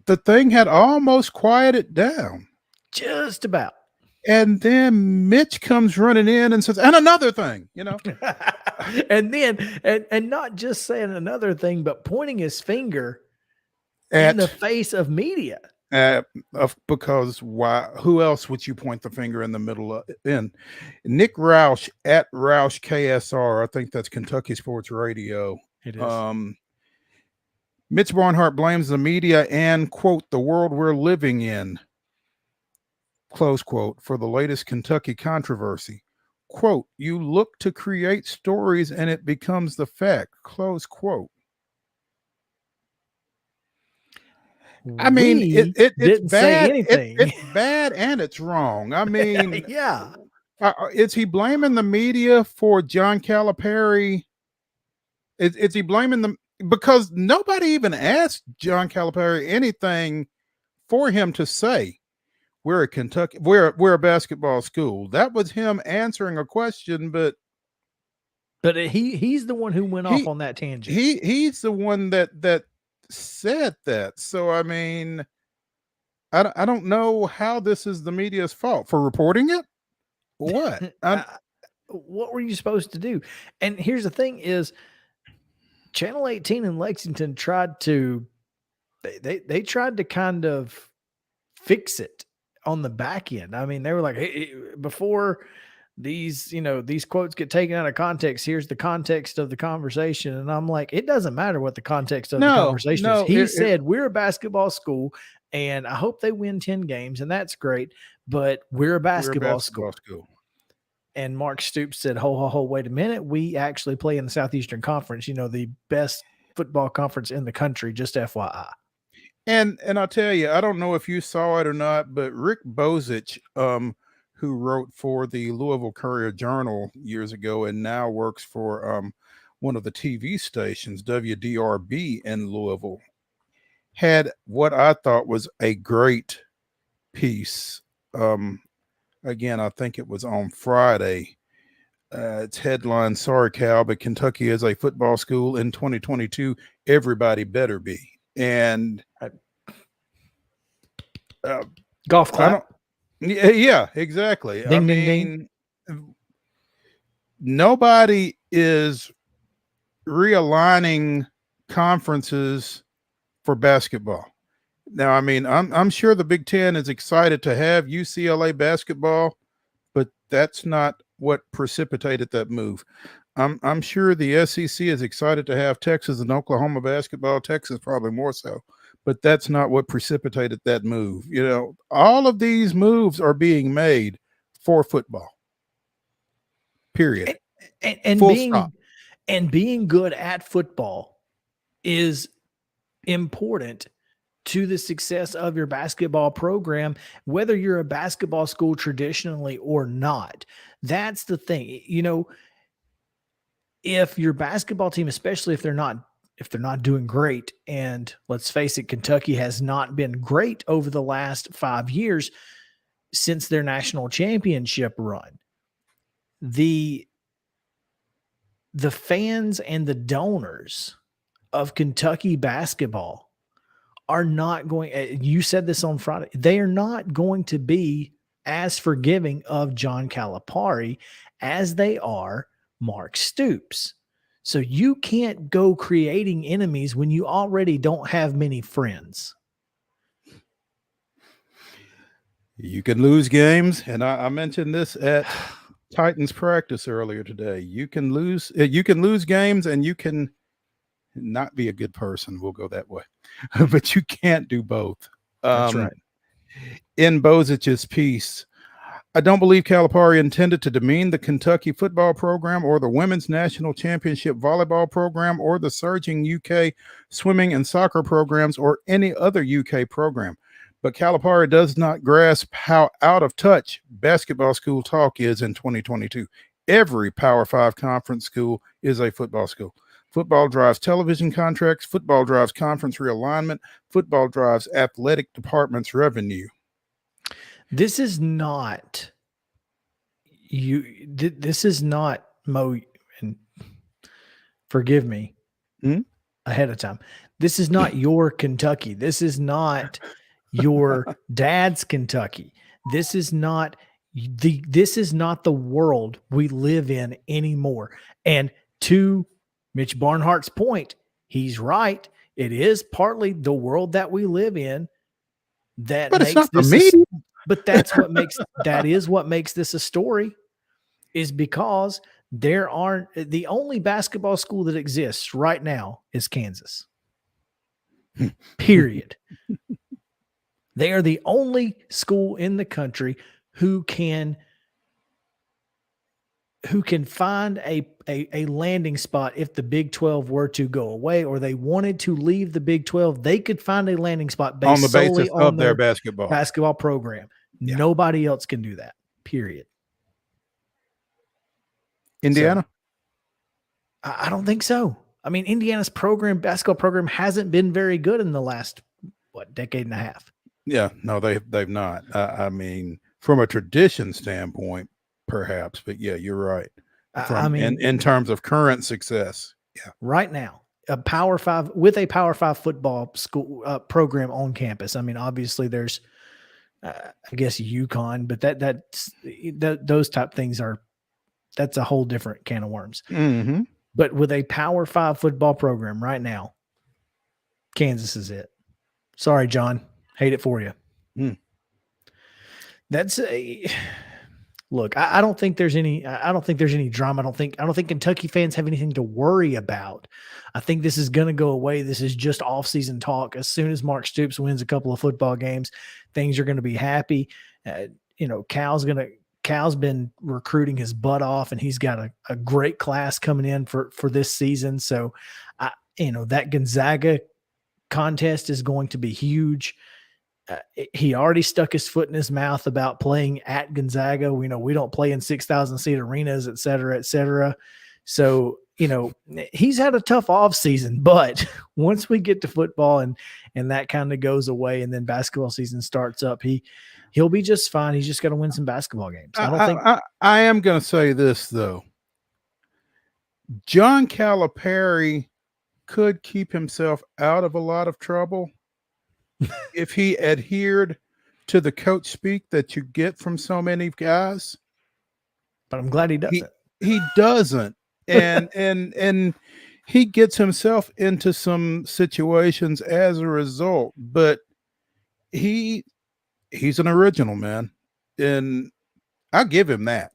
the thing had almost quieted down. Just about. And then Mitch comes running in and says, and another thing, and then, and not just saying another thing, but pointing his finger in the face of media. Because why? Who else would you point the finger in the middle of? In Nick Roush at Roush KSR, I think that's Kentucky Sports Radio. It is. Mitch Barnhart blames the media and, quote, the world we're living in, close quote, for the latest Kentucky controversy. Quote, you look to create stories and it becomes the fact, close quote. I mean, it's didn't bad. say anything. It's bad and it's wrong. I mean, yeah. Is he blaming the media for John Calipari? Is he blaming them? Because nobody even asked John Calipari anything for him to say. We're a basketball school. That was him answering a question, but he's the one who went off on that tangent. He's the one that said that. So I mean, I don't know how this is the media's fault for reporting it. What? What were you supposed to do? And here's the thing: is Channel 18 in Lexington tried to they tried to kind of fix it on the back end. I mean, they were like, hey, before these quotes get taken out of context, here's the context of the conversation. And I'm like, it doesn't matter what the context of the conversation is. He said, we're a basketball school and I hope they win 10 games. And that's great, but we're a basketball school. And Mark Stoops said, ho, wait a minute. We actually play in the Southeastern Conference, the best football conference in the country, just FYI. And I'll tell you, I don't know if you saw it or not, but Rick Bozich, who wrote for the Louisville Courier-Journal years ago and now works for one of the TV stations, WDRB in Louisville, had what I thought was a great piece. Again, I think it was on Friday. It's headline, sorry, Cal, but Kentucky is a football school in 2022. Everybody better be. And golf clap. Yeah, exactly. Ding, ding. Nobody is realigning conferences for basketball. Now, I mean, I'm sure the Big Ten is excited to have UCLA basketball, but that's not what precipitated that move. I'm sure the SEC is excited to have Texas and Oklahoma basketball. Texas probably more so, but that's not what precipitated that move. All of these moves are being made for football. Period. And full being stop. And being good at football is important to the success of your basketball program, whether you're a basketball school traditionally or not. That's the thing. If your basketball team, especially if they're not doing great, and let's face it, Kentucky has not been great over the last 5 years since their national championship run. The fans and the donors of Kentucky basketball are not going, you said this on Friday, they are not going to be as forgiving of John Calipari as they are Mark Stoops. So you can't go creating enemies when you already don't have many friends. You can lose games, and I mentioned this at Titans practice earlier today. You can lose games, and you can not be a good person. We'll go that way, but you can't do both. That's right. In Bozich's piece, I don't believe Calipari intended to demean the Kentucky football program or the women's national championship volleyball program or the surging UK swimming and soccer programs or any other UK program. But Calipari does not grasp how out of touch basketball school talk is in 2022. Every Power 5 conference school is a football school. Football drives television contracts. Football drives conference realignment. Football drives athletic departments' revenue. This is not this is not Mo, and forgive me ahead of time. This is not your Kentucky. This is not your dad's Kentucky. This is not the world we live in anymore. And to Mitch Barnhart's point, he's right. It is partly the world that we live in that but makes it's not this the media. But that is what makes this a story, is because the only basketball school that exists right now is Kansas. Period. They are the only school in the country who can find a landing spot if the Big 12 were to go away or they wanted to leave the Big 12. They could find a landing spot based on the basis solely of on their basketball program. Yeah. Nobody else can do that. Period. Indiana? So, I don't think so. I mean, Indiana's basketball program hasn't been very good in the last decade and a half. Yeah, no, they've not. I mean, from a tradition standpoint, perhaps, but yeah, you're right. In terms of current success, yeah, right now, a Power 5 with a Power 5 football school program on campus. I mean, obviously, there's, I guess, UConn, but those type things that's a whole different can of worms. Mm-hmm. But with a Power 5 football program right now, Kansas is it. Sorry, John. Hate it for you. That's a look. I don't think there's any drama. I don't think Kentucky fans have anything to worry about. I think this is going to go away. This is just off-season talk. As soon as Mark Stoops wins a couple of football games, things are going to be happy. Cal's been recruiting his butt off, and he's got a great class coming in for this season. So, that Gonzaga contest is going to be huge. He already stuck his foot in his mouth about playing at Gonzaga. We know we don't play in 6,000 seat arenas, et cetera, et cetera. So, he's had a tough off season, but once we get to football and that kind of goes away and then basketball season starts up, he'll be just fine. He's just got to win some basketball games. I am going to say this though. John Calipari could keep himself out of a lot of trouble if he adhered to the coach speak that you get from so many guys. But I'm glad he doesn't. He doesn't. And he gets himself into some situations as a result. But he's an original, man. And I'll give him that.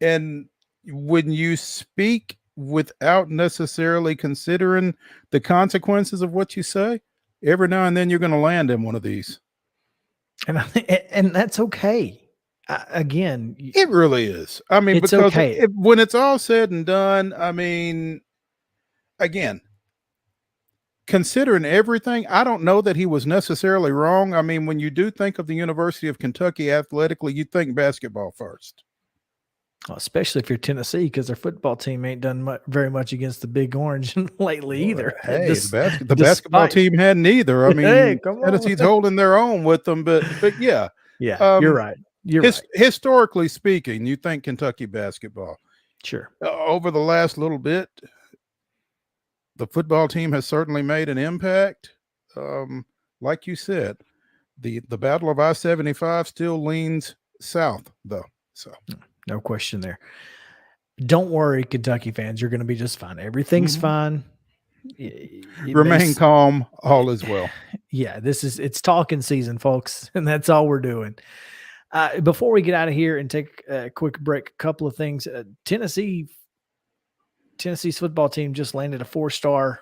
And when you speak without necessarily considering the consequences of what you say, every now and then you're going to land in one of these. And that's okay. Again, it really is. I mean, it's because okay. When it's all said and done, I mean, again, considering everything, I don't know that he was necessarily wrong. I mean, when you do think of the University of Kentucky athletically, you think basketball first. Especially if you're Tennessee, because their football team ain't done very much against the Big Orange lately either. Hey, the basketball team hadn't either. I mean, Tennessee's holding their own with them, but yeah. Yeah, you're right. Historically speaking, you think Kentucky basketball. Sure. Over the last little bit, the football team has certainly made an impact. Like you said, the Battle of I-75 still leans south, though. So. No question there. Don't worry, Kentucky fans. You're going to be just fine. Everything's fine. Remain calm. All is well. Yeah, it's talking season, folks, and that's all we're doing. Before we get out of here and take a quick break, a couple of things. Tennessee's football team just landed a 4-star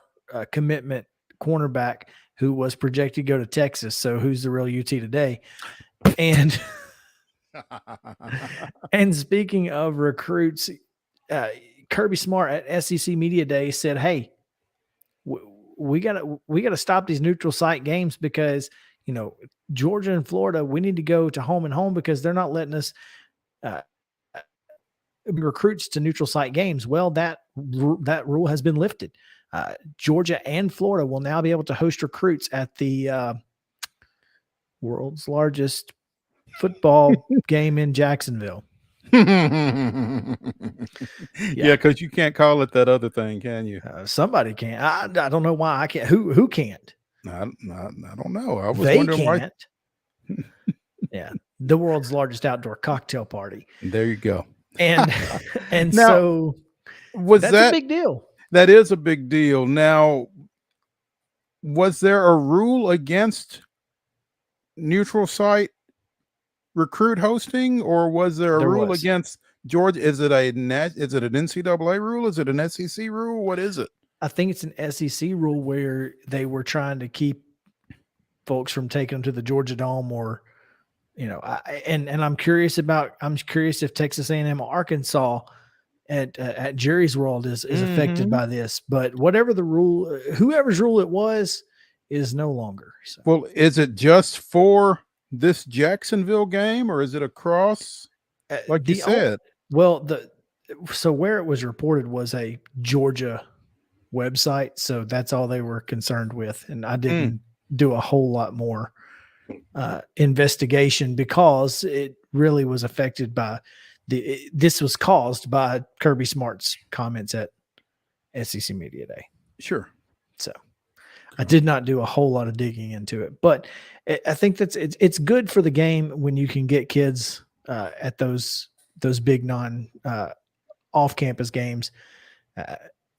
commitment cornerback who was projected to go to Texas. So who's the real UT today? And and speaking of recruits, Kirby Smart at SEC Media Day said, "Hey, we gotta stop these neutral site games because Georgia and Florida, we need to go to home and home because they're not letting us recruits to neutral site games." Well, that rule has been lifted. Georgia and Florida will now be able to host recruits at the world's largest football game in Jacksonville. Yeah, because you can't call it that other thing, can you? Somebody can. I don't know why I can't. Who can't? I don't know. I was They wondering can't. Yeah, the world's largest outdoor cocktail party. There you go. And Now, so that's a big deal. That is a big deal. Now, was there a rule against neutral site recruit hosting, or was there a rule against Georgia? Is it an NCAA rule? Is it an SEC rule? What is it? I think it's an SEC rule where they were trying to keep folks from taking them to the Georgia Dome, or and I'm curious if Texas A&M or Arkansas at Jerry's World is affected by this. But whatever the rule, whoever's rule it was, is no longer. So. Well, is it just for this Jacksonville game, or is it across, like you said? So where it was reported was a Georgia website, so that's all they were concerned with, and I didn't do a whole lot more investigation because it really was affected by this was caused by Kirby Smart's comments at SEC Media Day. Sure. So I did not do a whole lot of digging into it, but I think it's good for the game when you can get kids at those big non off campus games.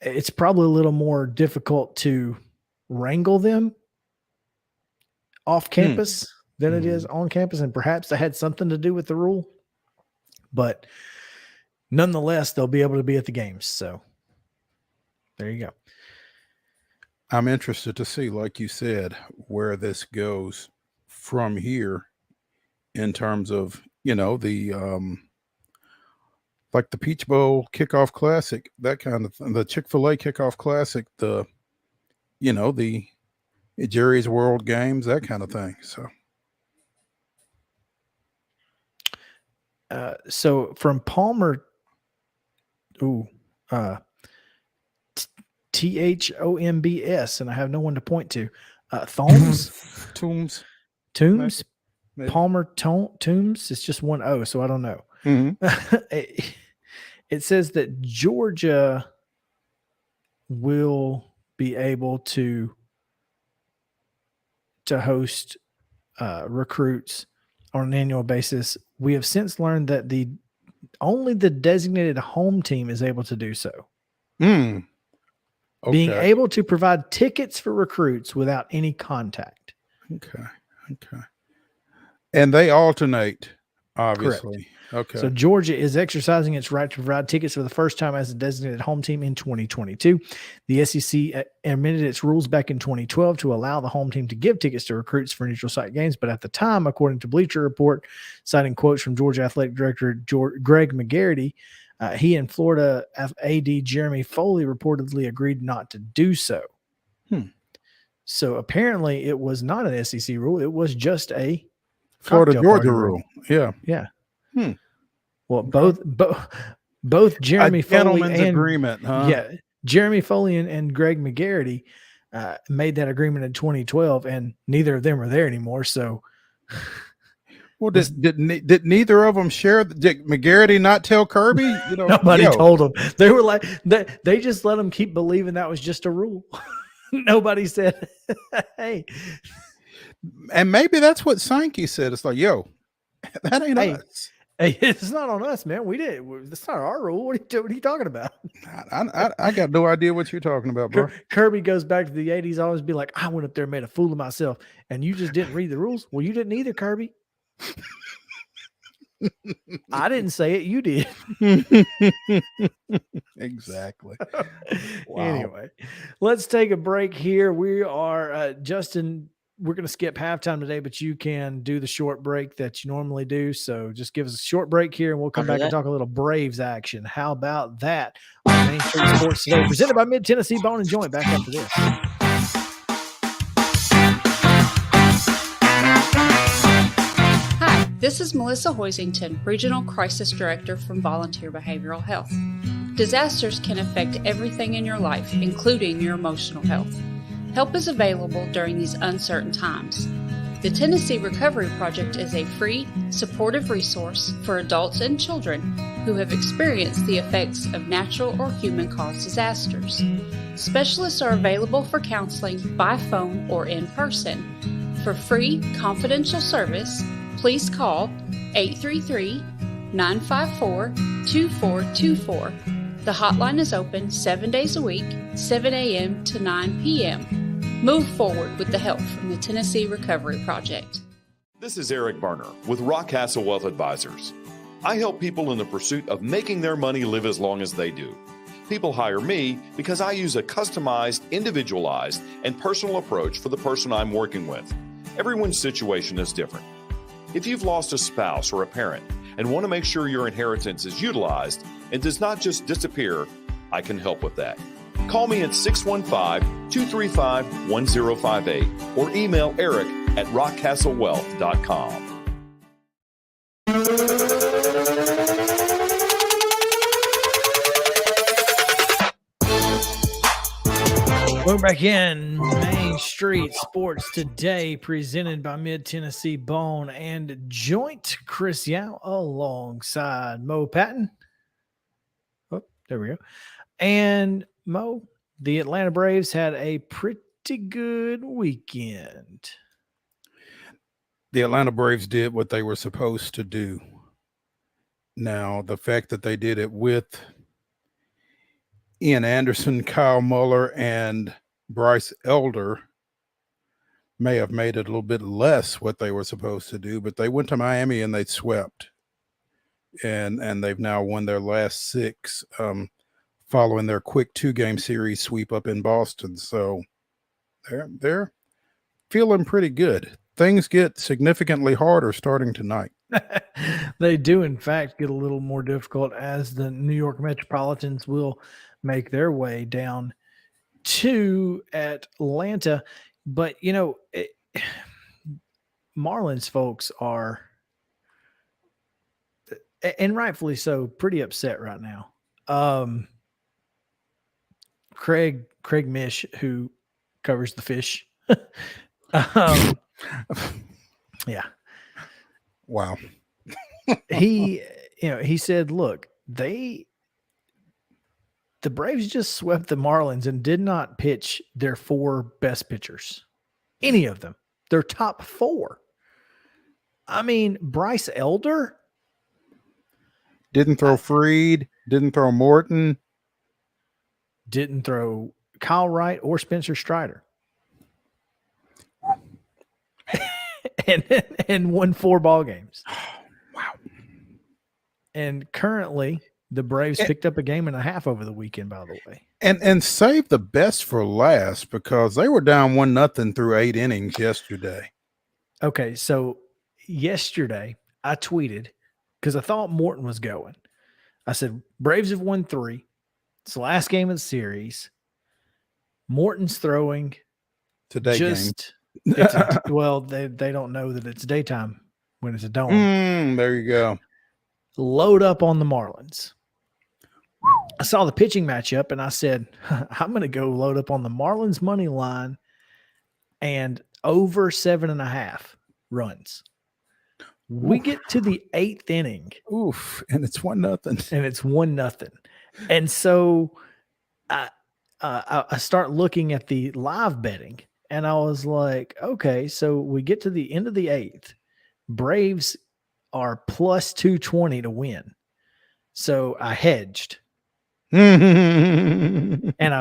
It's probably a little more difficult to wrangle them off campus than it is on campus, and perhaps that had something to do with the rule. But nonetheless, they'll be able to be at the games. So there you go. I'm interested to see, like you said, where this goes from here in terms of, the like the Peach Bowl Kickoff Classic, that kind of the Chick-fil-A Kickoff Classic, the Jerry's World Games, that kind of thing. So from Palmer, THOMBS, and I have no one to point to. Toombs. Maybe. Palmer Toombs. It's just one O, so I don't know. It says that Georgia will be able to host recruits on an annual basis. We have since learned that only the designated home team is able to do so. Okay. Being able to provide tickets for recruits without any contact. Okay. And they alternate, obviously. Correct. Okay. So Georgia is exercising its right to provide tickets for the first time as a designated home team in 2022. The SEC amended its rules back in 2012 to allow the home team to give tickets to recruits for neutral site games. But at the time, according to Bleacher Report, citing quotes from Georgia Athletic Director Greg McGarity, he and Florida AD Jeremy Foley reportedly agreed not to do so. So apparently it was not an SEC rule. It was just a Florida Georgia rule. Yeah. Well, both Jeremy Foley and agreement, huh? Yeah, Jeremy Foley and Greg McGarity made that agreement in 2012, and neither of them are there anymore. So, well, did neither of them share? Did McGarity not tell Kirby? Nobody told them. They were like they just let them keep believing that was just a rule. Nobody said, "Hey." And maybe that's what Sankey said. It's like, yo, that ain't us. Hey, it's not on us, man. We did. That's not our rule. What are you talking about? I got no idea what you're talking about, bro. Kirby goes back to the 80s. Always be like, I went up there and made a fool of myself, and you just didn't read the rules. Well, you didn't either, Kirby. I didn't say it. You did. Exactly. Wow. Anyway, let's take a break here. We are, Justin, we're going to skip halftime today, but you can do the short break that you normally do. So just give us a short break here and we'll come back and talk a little Braves action. How about that? On Main Street Sports Today, presented by Mid-Tennessee Bone and Joint. Back after this. Hi, this is Melissa Hoisington, Regional Crisis Director from Volunteer Behavioral Health. Disasters can affect everything in your life, including your emotional health. Help is available during these uncertain times. The Tennessee Recovery Project is a free, supportive resource for adults and children who have experienced the effects of natural or human-caused disasters. Specialists are available for counseling by phone or in person. For free, confidential service, please call 833-954-2424. The hotline is open 7 days a week, 7 a.m. to 9 p.m. Move forward with the help from the Tennessee Recovery Project. This is Eric Berner with Rockcastle Wealth Advisors. I help people in the pursuit of making their money live as long as they do. People hire me because I use a customized, individualized, and personal approach for the person I'm working with. Everyone's situation is different. If you've lost a spouse or a parent and want to make sure your inheritance is utilized and does not just disappear, I can help with that. Call me at 615-235-1058 or email Eric at rockcastlewealth.com. We're back in Main Street Sports Today, presented by Mid-Tennessee Bone and Joint. Chris Yao alongside Mo Patton. Oh, there we go. And Mo, the Atlanta Braves had a pretty good weekend. The Atlanta Braves did what they were supposed to do. Now, the fact that they did it with Ian Anderson, Kyle Muller, and Bryce Elder may have made it a little bit less what they were supposed to do, but they went to Miami and they swept. And they've now won their last 6 following their quick 2-game series sweep up in Boston. So they're feeling pretty good. Things get significantly harder starting tonight. They do, in fact, get a little more difficult as the New York Metropolitans will make their way down to Atlanta. But, you know, Marlins folks are, and rightfully so, pretty upset right now. Craig Mish, who covers the fish. Yeah. Wow. He said, look, the Braves just swept the Marlins and did not pitch their 4 best pitchers. Any of them. Their top 4. I mean, Bryce Elder didn't throw Freed, didn't throw Morton, didn't throw Kyle Wright or Spencer Strider. and won 4 ball games. Wow. And currently the Braves picked up a game and a half over the weekend, by the way. And saved the best for last because they were down 1-0 through 8 innings yesterday. Okay, so yesterday I tweeted because I thought Morton was going. I said, Braves have won 3. It's the last game of the series. Morton's throwing today. Well, they don't know that it's daytime when it's a dome. There you go. Load up on the Marlins. I saw the pitching matchup and I said, I'm going to go load up on the Marlins money line and over 7.5 runs. We get to the 8th inning. Oof. And it's 1-0. And it's 1-0. And so I start looking at the live betting and I was like, okay, so we get to the end of the 8th. Braves are plus 220 to win. So I hedged. Mm-hmm. And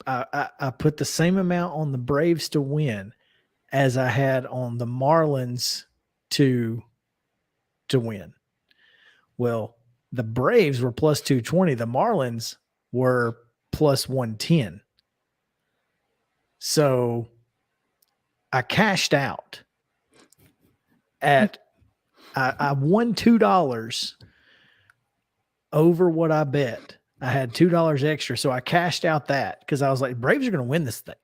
I put the same amount on the Braves to win as I had on the Marlins to win. Well, the Braves were plus 220. The Marlins were plus 110. So I cashed out at I won $2 over what I bet. I had $2 extra. So I cashed out that because I was like, Braves are going to win this thing.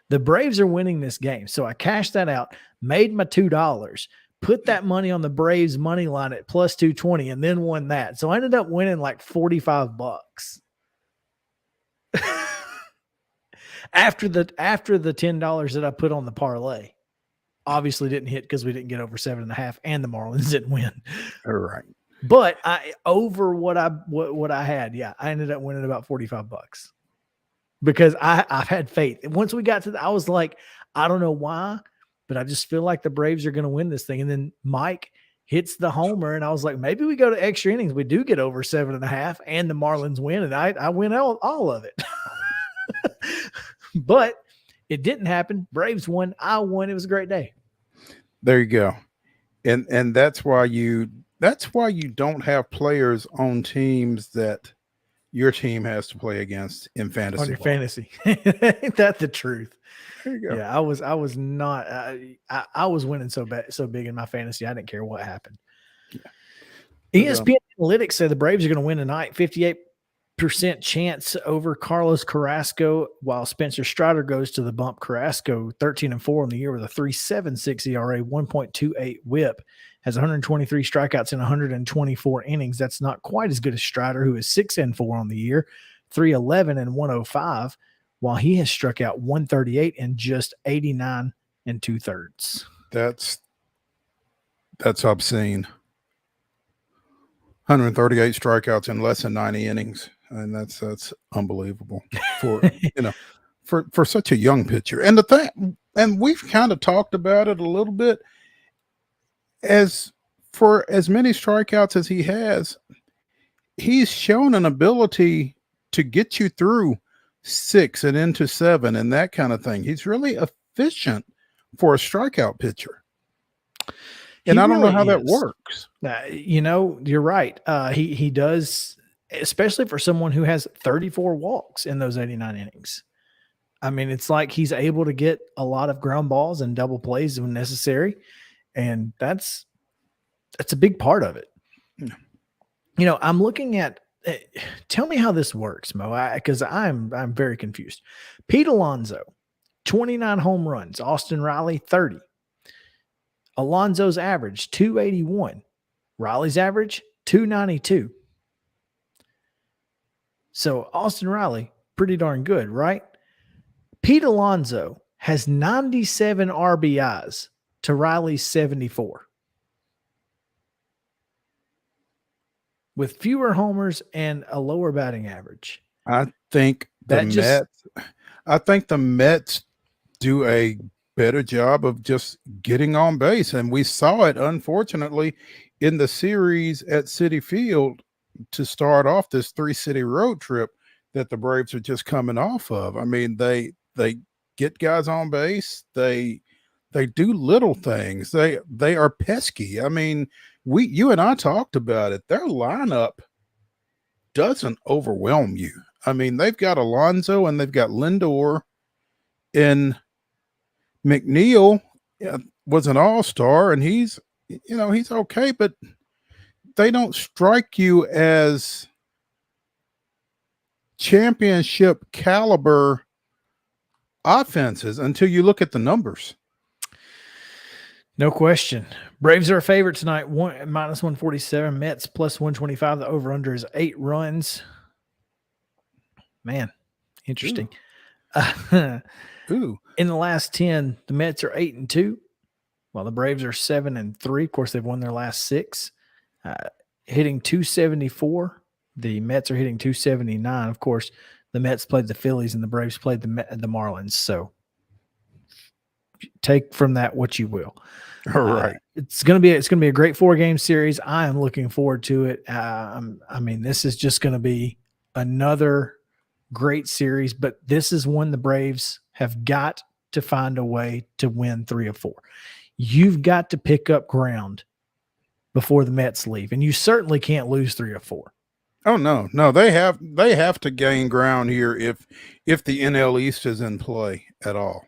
The Braves are winning this game. So I cashed that out, made my $2, put that money on the Braves money line at plus 220, and then won that. So I ended up winning like $45 after the $10 that I put on the parlay. Obviously didn't hit because we didn't get over 7.5, and the Marlins didn't win. All right. But I over what I had, yeah, I ended up winning about $45 because I've had faith. Once we got to I was like, I don't know why, but I just feel like the Braves are going to win this thing. And then Mike hits the homer, and I was like, maybe we go to extra innings. We do get over 7.5, and the Marlins win, and I win all of it. But it didn't happen. Braves won. I won. It was a great day. There you go. And that's why you don't have players on teams that your team has to play against in fantasy. On your fantasy. Ain't that the truth? There you go. Yeah, I was not I was winning so big in my fantasy. I didn't care what happened. Yeah. ESPN Analytics said the Braves are going to win tonight. 58% chance over Carlos Carrasco, while Spencer Strider goes to the bump. Carrasco 13-4 on the year with a 3.76 ERA, 1.28 WHIP, has 123 strikeouts in 124 innings. That's not quite as good as Strider, who is 6-4 on the year, 3.11 and 105, while he has struck out 138 in just 89 2/3. That's obscene. 138 strikeouts in less than 90 innings. And that's unbelievable for, for such a young pitcher. And the thing, and we've kind of talked about it a little bit, as for as many strikeouts as he has, he's shown an ability to get you through 6 and into 7 and that kind of thing. He's really efficient for a strikeout pitcher. And I don't know how that works. You're right. He does, especially for someone who has 34 walks in those 89 innings. I mean, it's like he's able to get a lot of ground balls and double plays when necessary. And that's a big part of it. Yeah. I'm looking at, tell me how this works, Mo, because I'm very confused. Pete Alonso, 29 home runs. Austin Riley, 30. Alonso's average, 281. Riley's average, 292. So Austin Riley, pretty darn good, right? Pete Alonso has 97 RBIs to Riley's 74. With fewer homers and a lower batting average. I think the Mets do a better job of just getting on base. And we saw it, unfortunately, in the series at Citi Field to start off this 3-city road trip that the Braves are just coming off of. I mean, they get guys on base. They do little things. They are pesky. I mean, you and I talked about it. Their lineup doesn't overwhelm you. I mean, they've got Alonso and they've got Lindor, and McNeil was an all-star, and he's okay, but they don't strike you as championship caliber offenses until you look at the numbers. No question. Braves are a favorite tonight, minus 147. Mets plus 125. The over-under is 8 runs. Man, interesting. Ooh. In the last 10, the Mets are 8-2, while the Braves are 7-3. Of course, they've won their last 6. Hitting 274. The Mets are hitting 279. Of course, the Mets played the Phillies and the Braves played the Marlins. So take from that what you will. All right. It's gonna be a great 4-game series. I am looking forward to it. I mean, this is just gonna be another great series, but this is one the Braves have got to find a way to win 3 of 4. You've got to pick up ground before the Mets leave, and you certainly can't lose 3 of 4. Oh no, they have to gain ground here if the NL East is in play at all.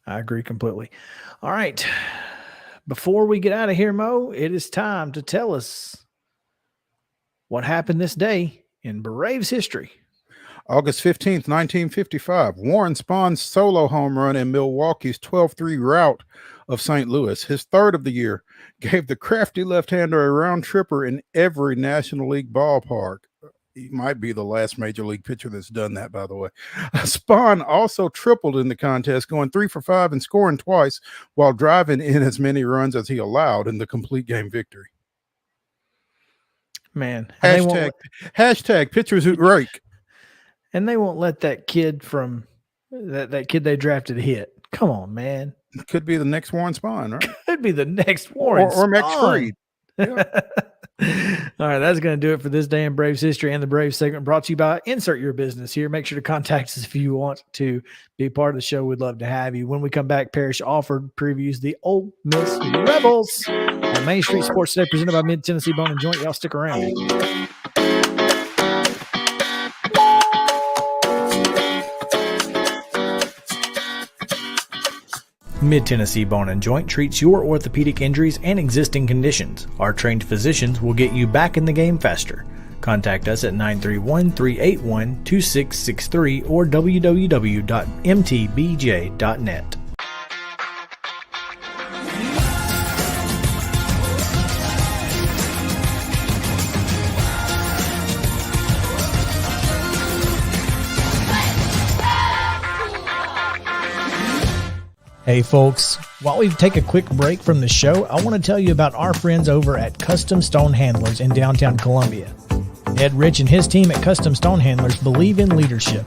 I agree completely. All right. Before we get out of here, Mo, it is time to tell us what happened this day in Braves history. August 15th, 1955, Warren Spahn's solo home run in Milwaukee's 12-3 rout of St. Louis, his third of the year, gave the crafty left-hander a round tripper in every National League ballpark. He might be the last major league pitcher that's done that, by the way. Spahn also tripled in the contest, going 3 for 5 and scoring twice while driving in as many runs as he allowed in the complete game victory. Man. Hashtag pitchers who rake. And they won't let that kid from that kid they drafted hit. Come on, man. Could be the next Warren Spahn, right? Could be the next Warren or Max Fried. Yeah. All right, that's going to do it for this day in Braves history and the Braves segment, brought to you by Insert Your Business here. Make sure to contact us if you want to be part of the show. We'd love to have you. When we come back, Parrish Alford previews the Ole Miss Rebels on Main Street Sports Today, presented by Mid-Tennessee Bone and Joint. Y'all stick around. Mid-Tennessee Bone and Joint treats your orthopedic injuries and existing conditions. Our trained physicians will get you back in the game faster. Contact us at 931-381-2663 or www.mtbj.net. Hey folks, while we take a quick break from the show, I want to tell you about our friends over at Custom Stone Handlers in downtown Columbia. Ed Rich and his team at Custom Stone Handlers believe in leadership.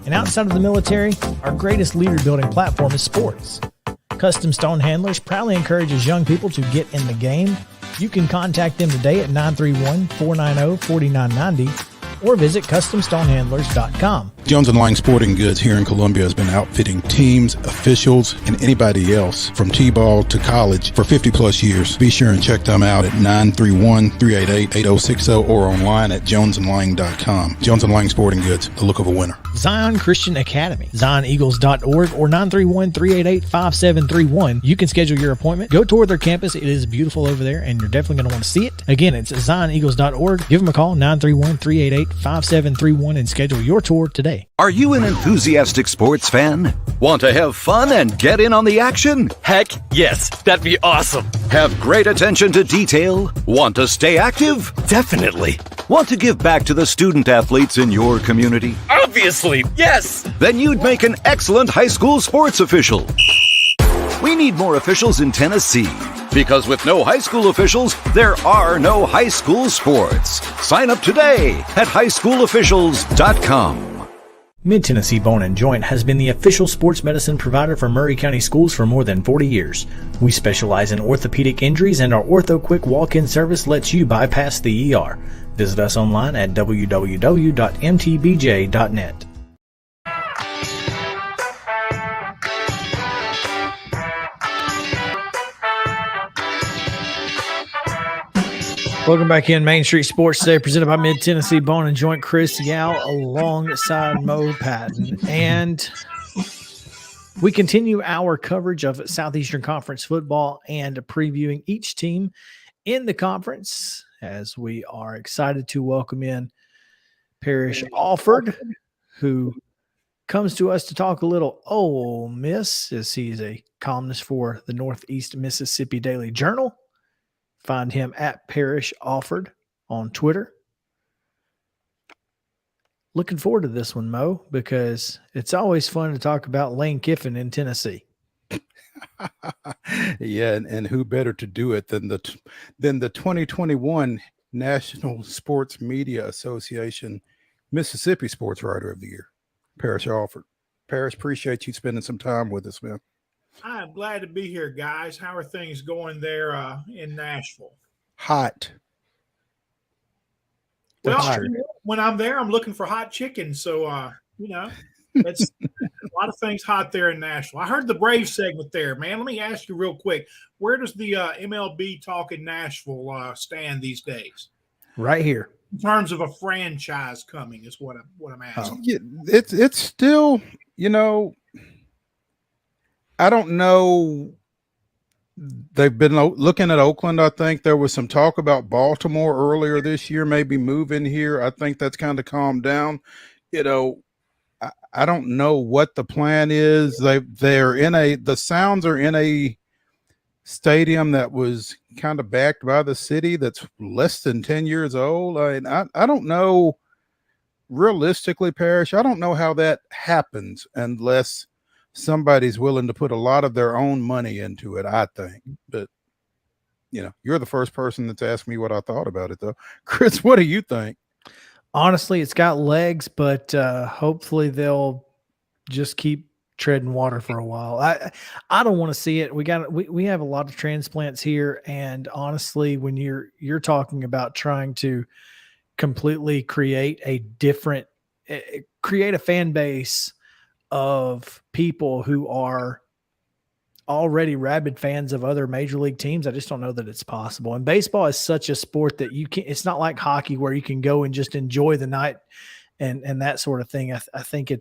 And outside of the military, our greatest leader building platform is sports. Custom Stone Handlers proudly encourages young people to get in the game. You can contact them today at 931-490-4990 or visit CustomStonehandlers.com. Jones & Lang Sporting Goods here in Columbia has been outfitting teams, officials, and anybody else from T-ball to college for 50-plus years. Be sure and check them out at 931-388-8060 or online at jonesandlang.com. Jones & Lang Sporting Goods, the look of a winner. Zion Christian Academy, ZionEagles.org or 931-388-5731. You can schedule your appointment. Go tour their campus. It is beautiful over there, and you're definitely going to want to see it. Again, it's ZionEagles.org. Give them a call, 931-388-5731, and schedule your tour today. Are you an enthusiastic sports fan? Want to have fun and get in on the action? Heck yes, that'd be awesome. Have great attention to detail? Want to stay active? Definitely. Want to give back to the student athletes in your community? Obviously, yes. Then you'd make an excellent high school sports official. We need more officials in Tennessee, because with no high school officials, there are no high school sports. Sign up today at highschoolofficials.com. Mid-Tennessee Bone and Joint has been the official sports medicine provider for Murray County Schools for more than 40 years. We specialize in orthopedic injuries, and our Ortho Quick walk-in service lets you bypass the ER. Visit us online at www.mtbj.net. Welcome back in Main Street Sports Today, presented by Mid-Tennessee Bone and Joint. Chris Yao alongside Mo Patton. And we continue our coverage of Southeastern Conference football and previewing each team in the conference, as we are excited to welcome in Parrish Alford, who comes to us to talk a little Ole Miss, as he's a columnist for the Northeast Mississippi Daily Journal. Find him at Parrish Alford on Twitter. Looking forward to this one, Mo, because it's always fun to talk about Lane Kiffin in Tennessee. Yeah, and who better to do it than the 2021 National Sports Media Association Mississippi Sports Writer of the Year, Parrish Alford. Parrish, appreciate you spending some time with us, man. I'm glad to be here, guys. How are things going there in Nashville? Hot. Well, Hot. when I'm there, I'm looking for hot chicken. So, it's a lot of things hot there in Nashville. I heard the Brave segment there, man. Let me ask you real quick. Where does the MLB talk in Nashville stand these days? Right here. In terms of a franchise coming is what I'm asking. Yeah, it's still, I don't know. They've been looking at Oakland. I think there was some talk about Baltimore earlier this year, maybe moving here. I think that's kind of calmed down. I don't know what the plan is. The Sounds are in a stadium that was kind of backed by the city that's less than 10 years old. I don't know, realistically, Parrish, I don't know how that happens unless somebody's willing to put a lot of their own money into it, I think. But, you're the first person that's asked me what I thought about it, though. Chris, what do you think? Honestly, it's got legs, but hopefully they'll just keep treading water for a while. I don't want to see it. We have a lot of transplants here, and honestly, when you're talking about trying to completely create a fan base of people who are already rabid fans of other major league teams, I just don't know that it's possible. And baseball is such a sport that it's not like hockey where you can go and just enjoy the night and that sort of thing. I think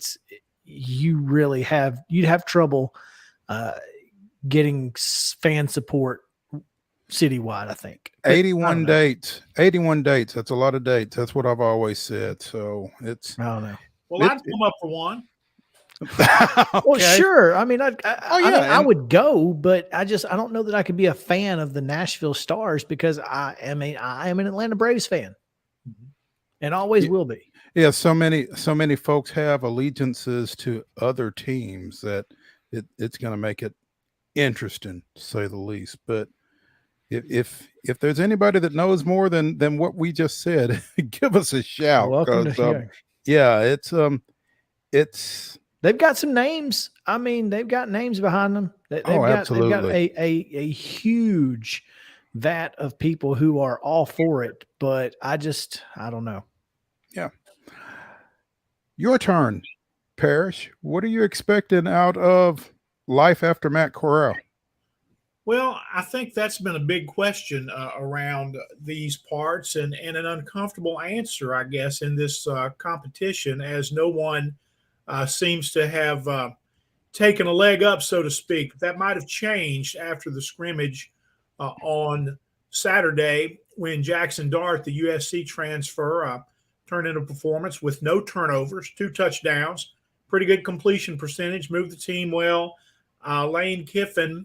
you'd have trouble getting fan support citywide, I think. 81 dates. 81 dates. That's a lot of dates. That's what I've always said. So I don't know. Well, I'd come up for one. Okay. Well, sure. I mean, I would go, but I don't know that I could be a fan of the Nashville Stars because I am an Atlanta Braves fan, and always will be. Yeah, so many folks have allegiances to other teams that it's going to make it interesting, to say the least. But if there's anybody that knows more than what we just said, give us a shout. Welcome to it's. They've got some names. I mean, they've got names behind them. Absolutely. They've got a huge vat of people who are all for it. But I don't know. Yeah. Your turn, Parrish. What are you expecting out of life after Matt Corral? Well, I think that's been a big question around these parts and an uncomfortable answer, I guess, in this competition, as no one seems to have taken a leg up, so to speak. That might have changed after the scrimmage on Saturday when Jackson Dart, the USC transfer, turned in a performance with no turnovers, 2 touchdowns, pretty good completion percentage, moved the team well. Lane Kiffin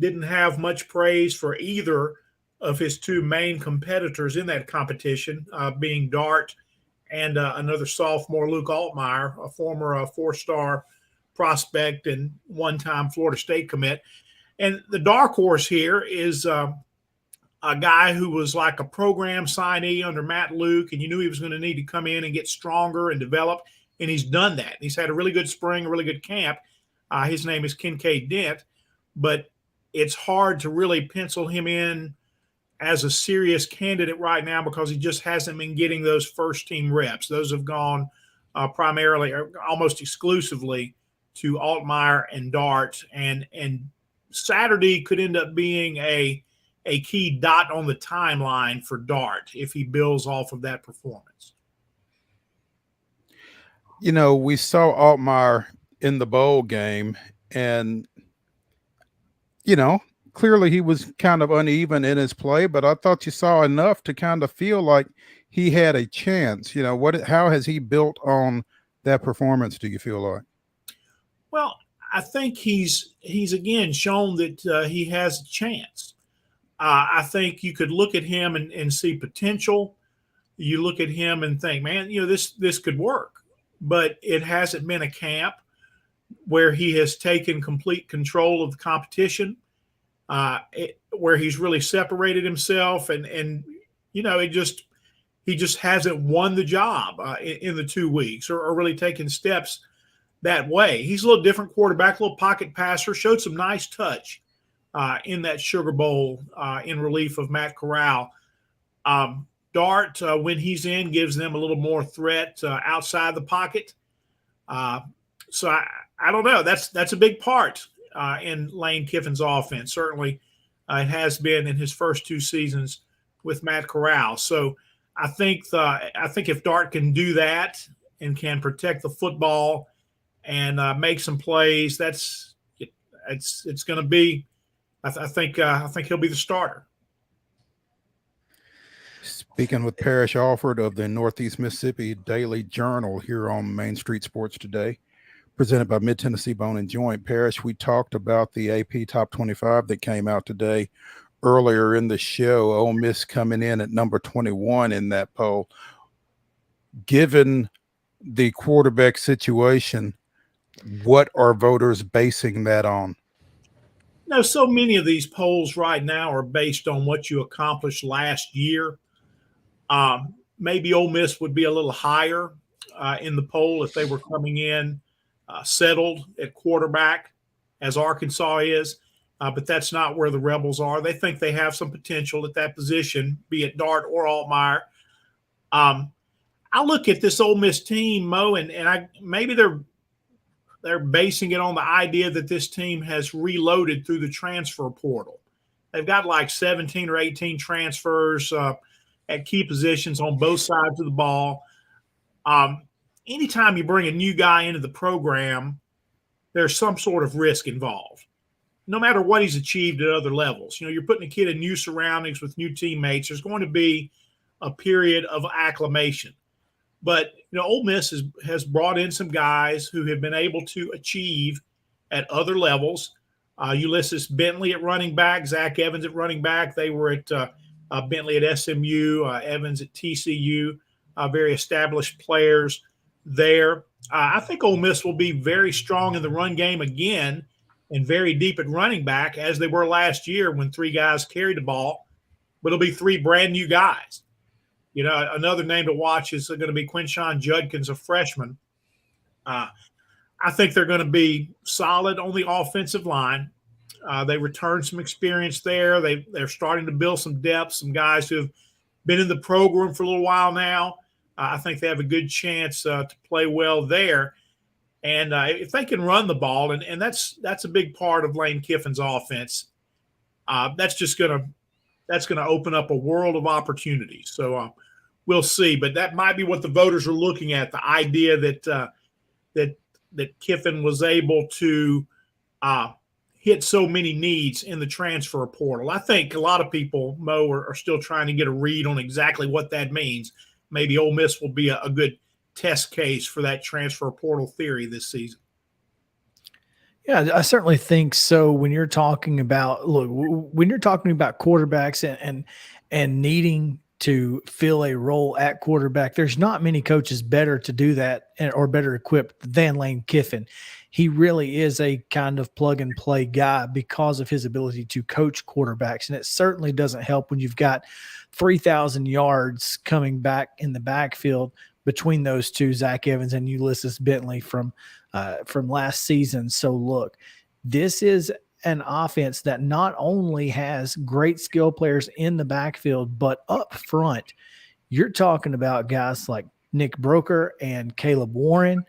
didn't have much praise for either of his 2 main competitors in that competition, being Dart and another sophomore, Luke Altmaier, a former 4-star prospect and one-time Florida State commit. And the dark horse here is a guy who was like a program signee under Matt Luke, and you knew he was going to need to come in and get stronger and develop, and he's done that. He's had a really good spring, a really good camp. His name is Kincaid Dent, but it's hard to really pencil him in as a serious candidate right now because he just hasn't been getting those first-team reps. Those have gone primarily or almost exclusively to Altmaier and Dart, and Saturday could end up being a key dot on the timeline for Dart if he builds off of that performance. We saw Altmaier in the bowl game, and clearly he was kind of uneven in his play, but I thought you saw enough to kind of feel like he had a chance. How has he built on that performance, do you feel like? Well, I think he's again shown that he has a chance. I think you could look at him and see potential. You look at him and think, man, this could work, but it hasn't been a camp where he has taken complete control of the competition, where he's really separated himself and he just hasn't won the job in the 2 weeks or really taken steps that way. He's a little different quarterback, a little pocket passer, showed some nice touch in that Sugar Bowl in relief of Matt Corral. Dart, when he's in, gives them a little more threat outside the pocket. So I don't know. That's a big part in Lane Kiffin's offense. Certainly, it has been in his first 2 seasons with Matt Corral. So I think if Dart can do that and can protect the football and make some plays, it's going to be. I think he'll be the starter. Speaking with Parrish Alford of the Northeast Mississippi Daily Journal here on Main Street Sports Today, presented by Mid-Tennessee Bone and Joint. Parrish, we talked about the AP Top 25 that came out today earlier in the show. Ole Miss coming in at number 21 in that poll. Given the quarterback situation, what are voters basing that on? No, so many of these polls right now are based on what you accomplished last year. Maybe Ole Miss would be a little higher in the poll if they were coming in settled at quarterback, as Arkansas is. But that's not where the Rebels are. They think they have some potential at that position, be it Dart or Altmaier. I look at this Ole Miss team, Mo, and maybe they're basing it on the idea that this team has reloaded through the transfer portal. They've got like 17 or 18 transfers at key positions on both sides of the ball. Anytime you bring a new guy into the program, there's some sort of risk involved, no matter what he's achieved at other levels. You know, you're putting a kid in new surroundings with new teammates. There's going to be a period of acclimation. But, you know, Ole Miss has brought in some guys who have been able to achieve at other levels. Ulysses Bentley at running back, Zach Evans at running back. They were at Bentley at SMU, Evans at TCU, very established players there. I think Ole Miss will be very strong in the run game again and very deep at running back, as they were last year when 3 guys carried the ball. But it'll be 3 brand new guys. You know, another name to watch is going to be Quinshawn Judkins, a freshman. I think they're going to be solid on the offensive line. They returned some experience there. They're starting to build some depth, some guys who have been in the program for a little while now. I think they have a good chance to play well there. And if they can run the ball, and that's a big part of Lane Kiffin's offense, that's going to open up a world of opportunities. So we'll see. But that might be what the voters are looking at, the idea that Kiffin was able to hit so many needs in the transfer portal. I think a lot of people, Mo, are still trying to get a read on exactly what that means. Maybe Ole Miss will be a good test case for that transfer portal theory this season. Yeah, I certainly think so. When you're talking about quarterbacks and needing to fill a role at quarterback, there's not many coaches better to do that or better equipped than Lane Kiffin. He really is a kind of plug and play guy because of his ability to coach quarterbacks. And it certainly doesn't help when you've got 3,000 yards coming back in the backfield between those two, Zach Evans and Ulysses Bentley from last season. So look, this is an offense that not only has great skill players in the backfield, but up front, you're talking about guys like Nick Broker and Caleb Warren.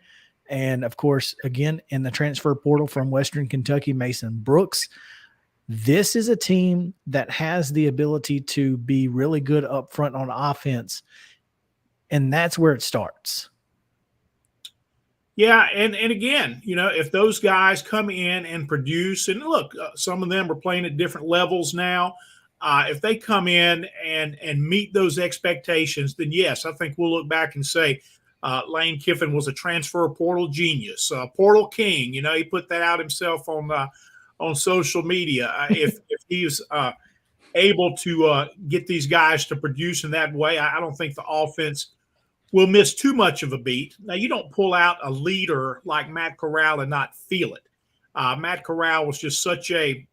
And of course, again, in the transfer portal from Western Kentucky, Mason Brooks. This is a team that has the ability to be really good up front on offense. And that's where it starts. Yeah, and again, you know, if those guys come in and produce, and look, some of them are playing at different levels now. If they come in and meet those expectations, then yes, I think we'll look back and say Lane Kiffin was a transfer portal genius, portal king. You know, he put that out himself on social media. If he's able to get these guys to produce in that way, I don't think the offense will miss too much of a beat. Now, you don't pull out a leader like Matt Corral and not feel it. Matt Corral was just such a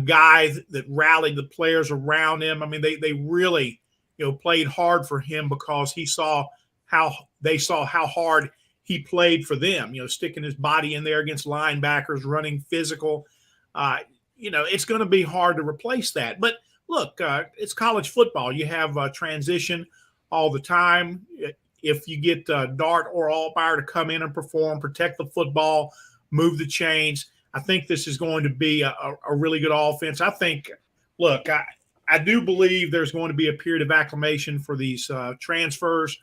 guy that rallied the players around him. I mean, they really, you know, played hard for him because they saw how hard he played for them, sticking his body in there against linebackers, running physical. It's going to be hard to replace that. But look, it's college football. You have transition all the time. If you get Dart or Altmaier to come in and perform, protect the football, move the chains, I think this is going to be a really good offense. I think, look, I do believe there's going to be a period of acclimation for these transfers,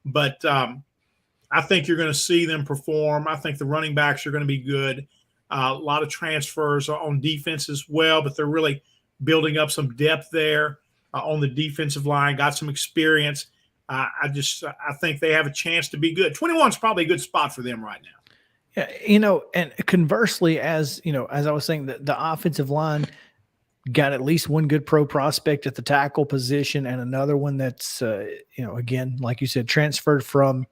but I think you're going to see them perform. I think the running backs are going to be good. A lot of transfers on defense as well, but they're really building up some depth there on the defensive line, got some experience. I think they have a chance to be good. 21 is probably a good spot for them right now. Yeah, and conversely, as I was saying, the offensive line got at least one good pro prospect at the tackle position and another one that's, again, like you said, transferred from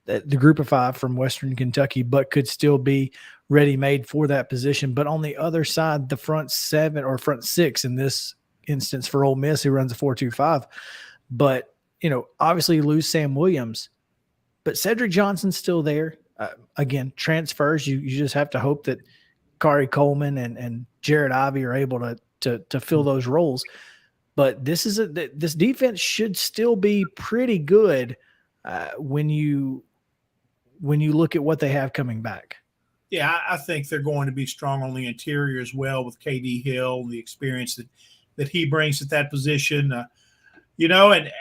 the group of 5 from Western Kentucky, but could still be ready-made for that position. But on the other side, the front 7 or front 6 in this instance for Ole Miss, who runs a 4-2-5. But, obviously you lose Sam Williams, but Cedric Johnson's still there. Again, transfers, you just have to hope that Kari Coleman and Jared Ivey are able to fill those roles. But this defense should still be pretty good when you look at what they have coming back. Yeah, I think they're going to be strong on the interior as well with KD Hill and the experience that he brings at that position. And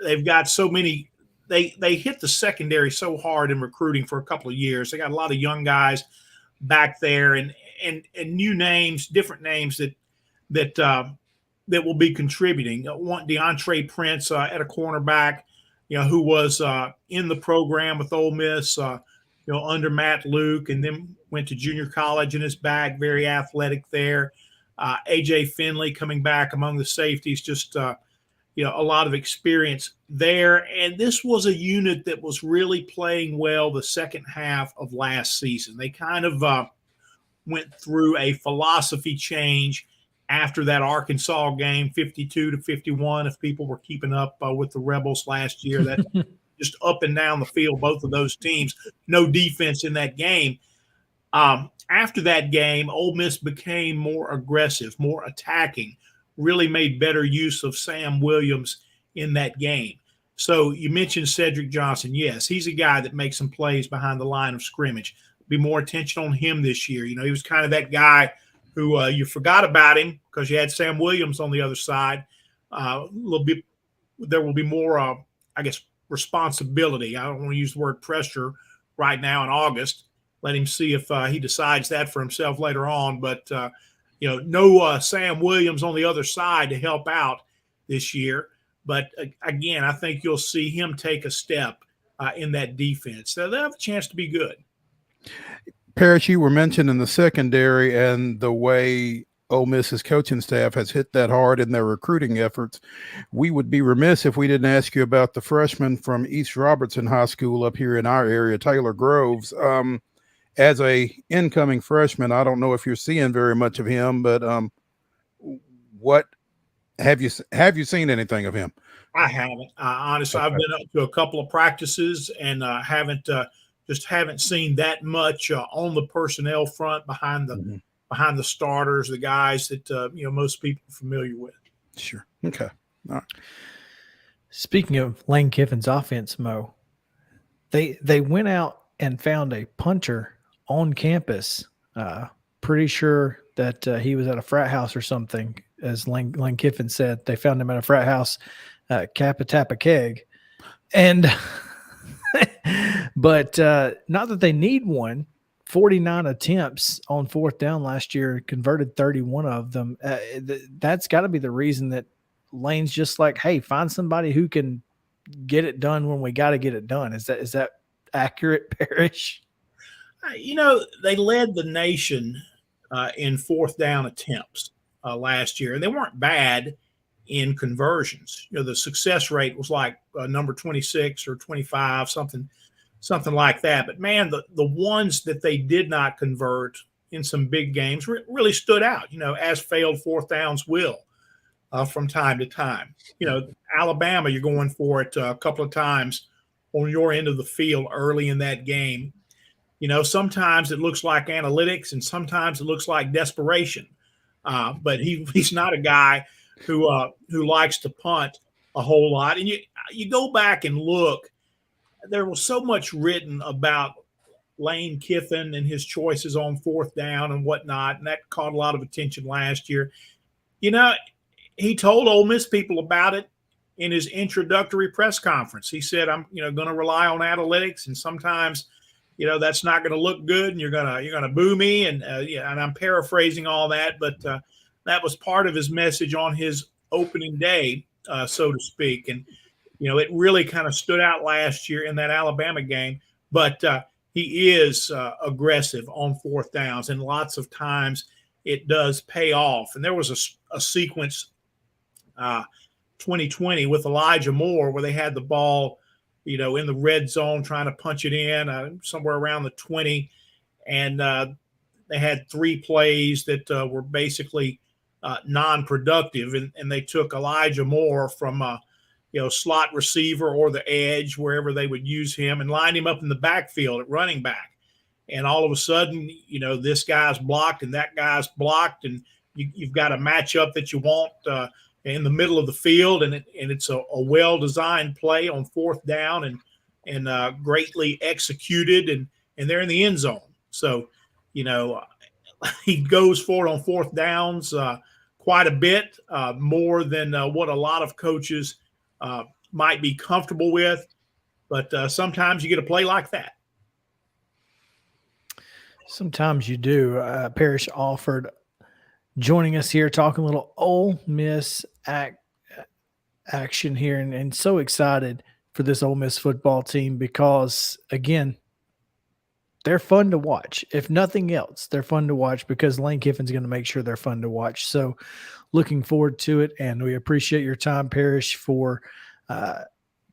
they've got so many. They hit the secondary so hard in recruiting for a couple of years. They got a lot of young guys back there and new names, different names that will be contributing. One DeAndre Prince at a cornerback, who was in the program with Ole Miss, under Matt Luke, and then went to junior college and is back, very athletic there. AJ Finley coming back among the safeties, just a lot of experience there. And this was a unit that was really playing well the second half of last season. They kind of went through a philosophy change after that Arkansas game, 52-51, if people were keeping up with the Rebels last year. That just up and down the field, both of those teams, no defense in that game. After that game, Ole Miss became more aggressive, more attacking, really made better use of Sam Williams in that game. So you mentioned Cedric Johnson. Yes, he's a guy that makes some plays behind the line of scrimmage. Be more attention on him this year. He was kind of that guy who you forgot about him because you had Sam Williams on the other side. There will be more, responsibility. I don't want to use the word pressure right now in August. Let him see if he decides that for himself later on. But, no Sam Williams on the other side to help out this year. But, again, I think you'll see him take a step in that defense. So they'll have a chance to be good. Parrish, you were mentioned in the secondary and the way Ole Miss's coaching staff has hit that hard in their recruiting efforts. We would be remiss if we didn't ask you about the freshman from East Robertson High School up here in our area, Taylor Groves. As a incoming freshman, I don't know if you're seeing very much of him, but what have you seen anything of him? I haven't. Honestly, okay. I've been up to a couple of practices and haven't seen that much on the personnel front behind the starters, the guys that most people are familiar with. Sure. Okay. All right. Speaking of Lane Kiffin's offense, Mo, they went out and found a punter on campus. Pretty sure that he was at a frat house or something, as Lane Kiffin said. They found him at a frat house, Kappa Tappa Keg, and. But not that they need one. 49 attempts on fourth down last year, converted 31 of them. That's got to be the reason that Lane's just like, hey, find somebody who can get it done when we got to get it done. Is that accurate, Parrish? They led the nation in fourth down attempts last year, and they weren't bad in conversions. The success rate was like number 26 or 25, something like that. But man, the ones that they did not convert in some big games really stood out, as failed fourth downs will from time to time. Alabama, you're going for it a couple of times on your end of the field early in that game. Sometimes it looks like analytics and sometimes it looks like desperation. But he's not a guy who likes to punt a whole lot. And you go back and look, there was so much written about Lane Kiffin and his choices on fourth down and whatnot, and that caught a lot of attention last year. He told Ole Miss people about it in his introductory press conference. He said, "I'm going to rely on analytics, and sometimes that's not going to look good, and you're gonna boo me." And and I'm paraphrasing all that, but that was part of his message on his opening day, so to speak. And it really kind of stood out last year in that Alabama game. But he is aggressive on fourth downs, and lots of times it does pay off. And there was a sequence 2020 with Elijah Moore where they had the ball in the red zone trying to punch it in somewhere around the 20. And they had 3 plays that were basically non-productive. And they took Elijah Moore from slot receiver or the edge, wherever they would use him, and lined him up in the backfield at running back. And all of a sudden, this guy's blocked and that guy's blocked, and you've got a matchup that you want in the middle of the field, and it's a well-designed play on fourth down and greatly executed, and they're in the end zone. So, he goes for it on fourth downs quite a bit, more than what a lot of coaches might be comfortable with. But sometimes you get a play like that. Sometimes you do. Parrish Alford joining us here, talking a little Ole Miss action here, and so excited for this Ole Miss football team because, again, they're fun to watch. If nothing else, they're fun to watch because Lane Kiffin's going to make sure they're fun to watch. So looking forward to it, and we appreciate your time, Parrish, for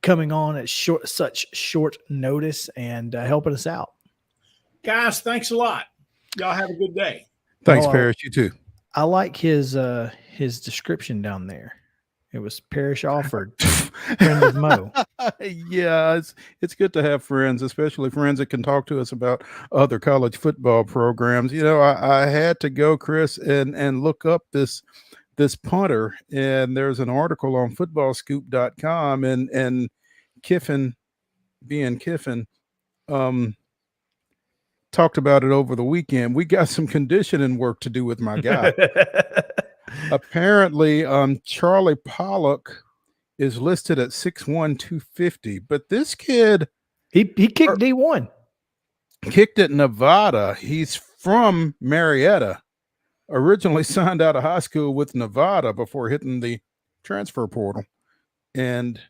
coming on at such short notice and helping us out. Guys, thanks a lot. Y'all have a good day. Thanks, Parrish. You too. I like his description down there. It was Parrish Alford, friend of Mo. Yeah, it's good to have friends, especially friends that can talk to us about other college football programs. I had to go, Chris, and look up this punter, and there's an article on footballscoop.com, and Kiffin, being Kiffin, talked about it over the weekend. We got some conditioning work to do with my guy. Apparently, Charlie Pollock is listed at 6'1", 250, but this kid, he kicked D1. Kicked at Nevada. He's from Marietta. Originally signed out of high school with Nevada before hitting the transfer portal and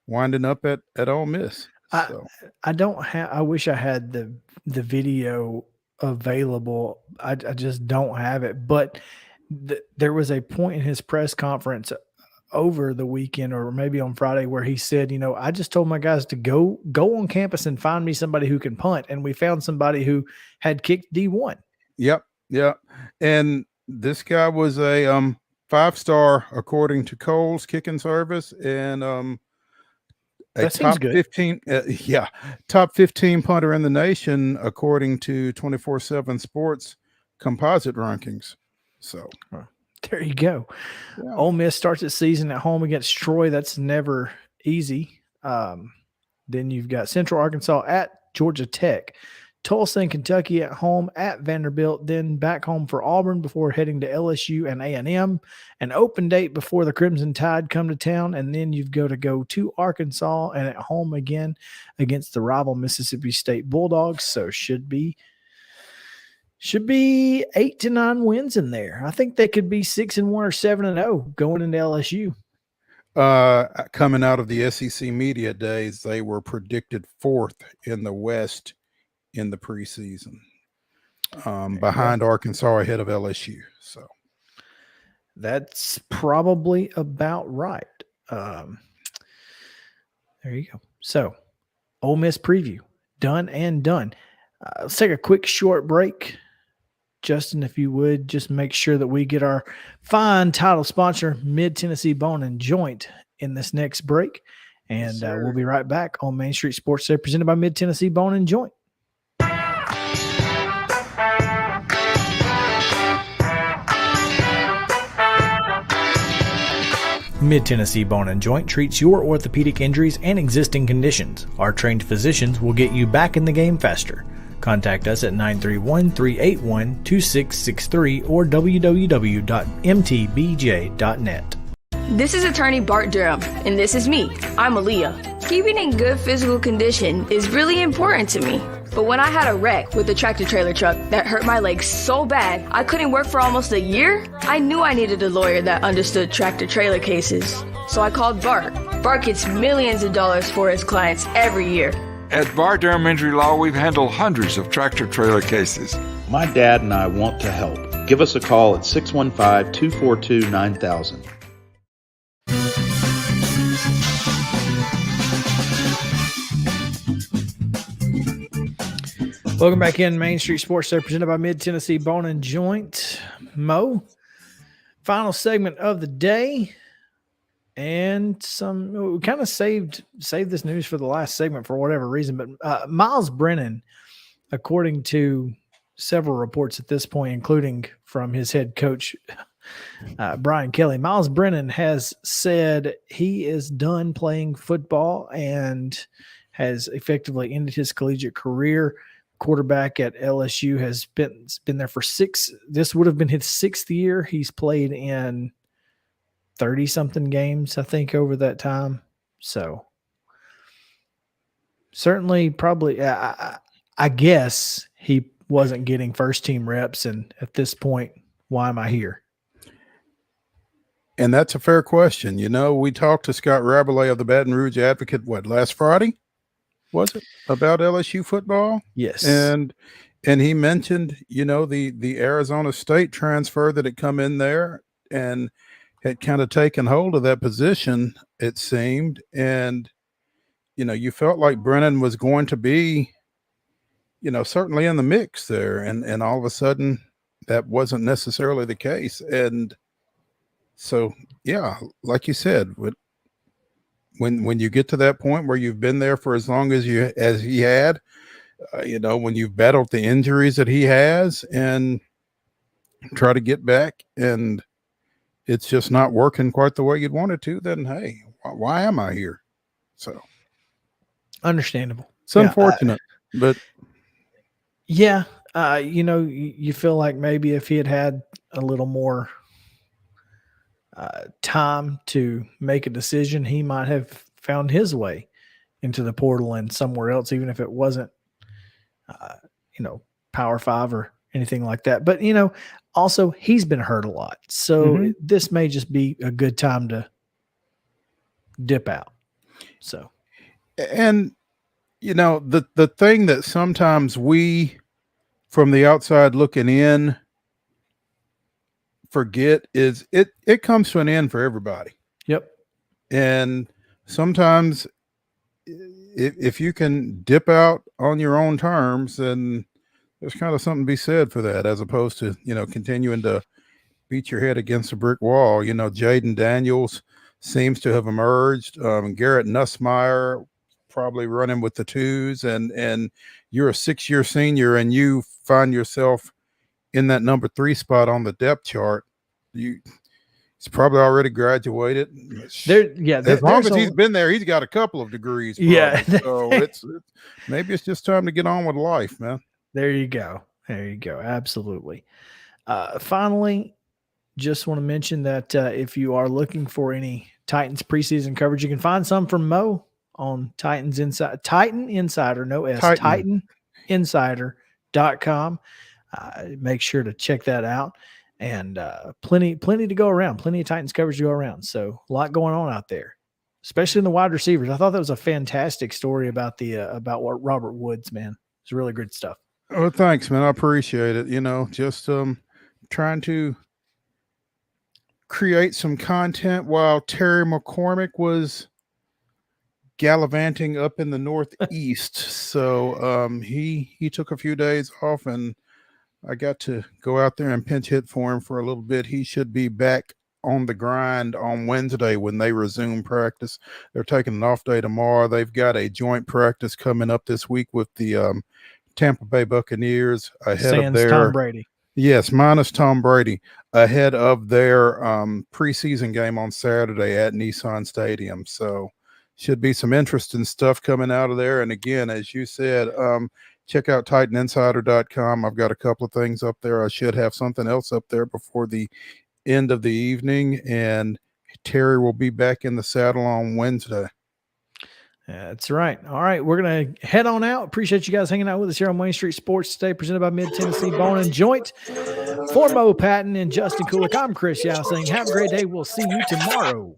winding up at Ole Miss. So. I wish I had the video available. I just don't have it. But there was a point in his press conference over the weekend or maybe on Friday where he said, I just told my guys to go on campus and find me somebody who can punt. And we found somebody who had kicked D1. Yep. And this guy was a 5-star according to Cole's kicking service, and that seems good. 15, top 15 punter in the nation according to 24/7 Sports composite rankings. So there you go. Yeah. Ole Miss starts its season at home against Troy. That's never easy. Then you've got Central Arkansas at Georgia Tech, Tulsa and Kentucky at home at Vanderbilt, then back home for Auburn before heading to LSU and A&M, an open date before the Crimson Tide come to town, and then you've got to go to Arkansas and at home again against the rival Mississippi State Bulldogs. So should be 8 to 9 wins in there. I think they could be 6-1 or 7-0 going into LSU. Coming out of the SEC media days, they were predicted 4th in the West in the preseason, behind Arkansas, ahead of LSU. So that's probably about right. There you go. So Ole Miss preview done and done. Let's take a quick short break. Justin, if you would, just make sure that we get our fine title sponsor, Mid-Tennessee Bone and Joint, in this next break. And we'll be right back on Main Street Sports Day, presented by Mid-Tennessee Bone and Joint. Mid-Tennessee Bone and Joint treats your orthopedic injuries and existing conditions. Our trained physicians will get you back in the game faster. Contact us at 931-381-2663 or www.mtbj.net. This is attorney Bart Durham, and this is me. I'm Aaliyah. Keeping in good physical condition is really important to me. But when I had a wreck with a tractor-trailer truck that hurt my legs so bad I couldn't work for almost a year, I knew I needed a lawyer that understood tractor-trailer cases. So I called Bart. Bart gets millions of dollars for his clients every year. At Bart Durham Injury Law, we've handled hundreds of tractor-trailer cases. My dad and I want to help. Give us a call at 615-242-9000. Welcome back in Main Street Sports Day, presented by Mid-Tennessee Bone and Joint. Mo, final segment of the day, and we kind of saved this news for the last segment for whatever reason, but Miles Brennan, according to several reports at this point, including from his head coach, Brian Kelly, Miles Brennan has said he is done playing football and has effectively ended his collegiate career. Quarterback at LSU has been there for this would have been his 6th year. He's played in 30-something games, I think, over that time. So certainly probably I guess he wasn't getting first-team reps, and at this point, why am I here? And that's a fair question. You know, we talked to Scott Rabelais of the Baton Rouge Advocate, last Friday? Was it about LSU football? Yes. And he mentioned, the Arizona State transfer that had come in there and had kind of taken hold of that position, it seemed. And, you felt like Brennan was going to be, certainly in the mix there. And all of a sudden that wasn't necessarily the case. And so, yeah, like you said, when you get to that point where you've been there for as long as he had, when you've battled the injuries that he has and try to get back and it's just not working quite the way you'd want it to, then, hey, why am I here? So understandable. It's unfortunate, but yeah, you feel like maybe if he had a little more time to make a decision, he might have found his way into the portal and somewhere else, even if it wasn't, Power 5 or anything like that. But, also he's been hurt a lot. So this may just be a good time to dip out. So, and, the thing that sometimes we from the outside looking in forget is it comes to an end for everybody. Yep. And sometimes if you can dip out on your own terms, then there's kind of something to be said for that, as opposed to, continuing to beat your head against a brick wall. Jaden Daniels seems to have emerged. Garrett Nussmeier probably running with the twos, and you're a 6-year senior and you find yourself in that number 3 spot on the depth chart. He's probably already graduated. As long as he's been there, he's got a couple of degrees. Probably. Yeah. So maybe it's just time to get on with life, man. There you go. Absolutely. Finally, just want to mention that if you are looking for any Titans preseason coverage, you can find some from Mo on Titan Insider, no S, TitanInsider.com. Make sure to check that out. And plenty to go around, plenty of Titans coverage to go around. So a lot going on out there, especially in the wide receivers. I thought that was a fantastic story about about what Robert Woods, man. It's really good stuff. Oh, thanks, man. I appreciate it. Just trying to create some content while Terry McCormick was gallivanting up in the Northeast. So he took a few days off, and I got to go out there and pinch hit for him for a little bit. He should be back on the grind on Wednesday when they resume practice. They're taking an off day tomorrow. They've got a joint practice coming up this week with the Tampa Bay Buccaneers ahead of their Tom Brady. Yes, minus Tom Brady, ahead of their preseason game on Saturday at Nissan Stadium. So should be some interesting stuff coming out of there. And again, as you said, check out TitanInsider.com. I've got a couple of things up there. I should have something else up there before the end of the evening. And Terry will be back in the saddle on Wednesday. That's right. All right, we're going to head on out. Appreciate you guys hanging out with us here on Main Street Sports today, presented by Mid-Tennessee Bone and Joint. For Mo Patton and Justin Kulik, I'm Chris Yao saying have a great day. We'll see you tomorrow.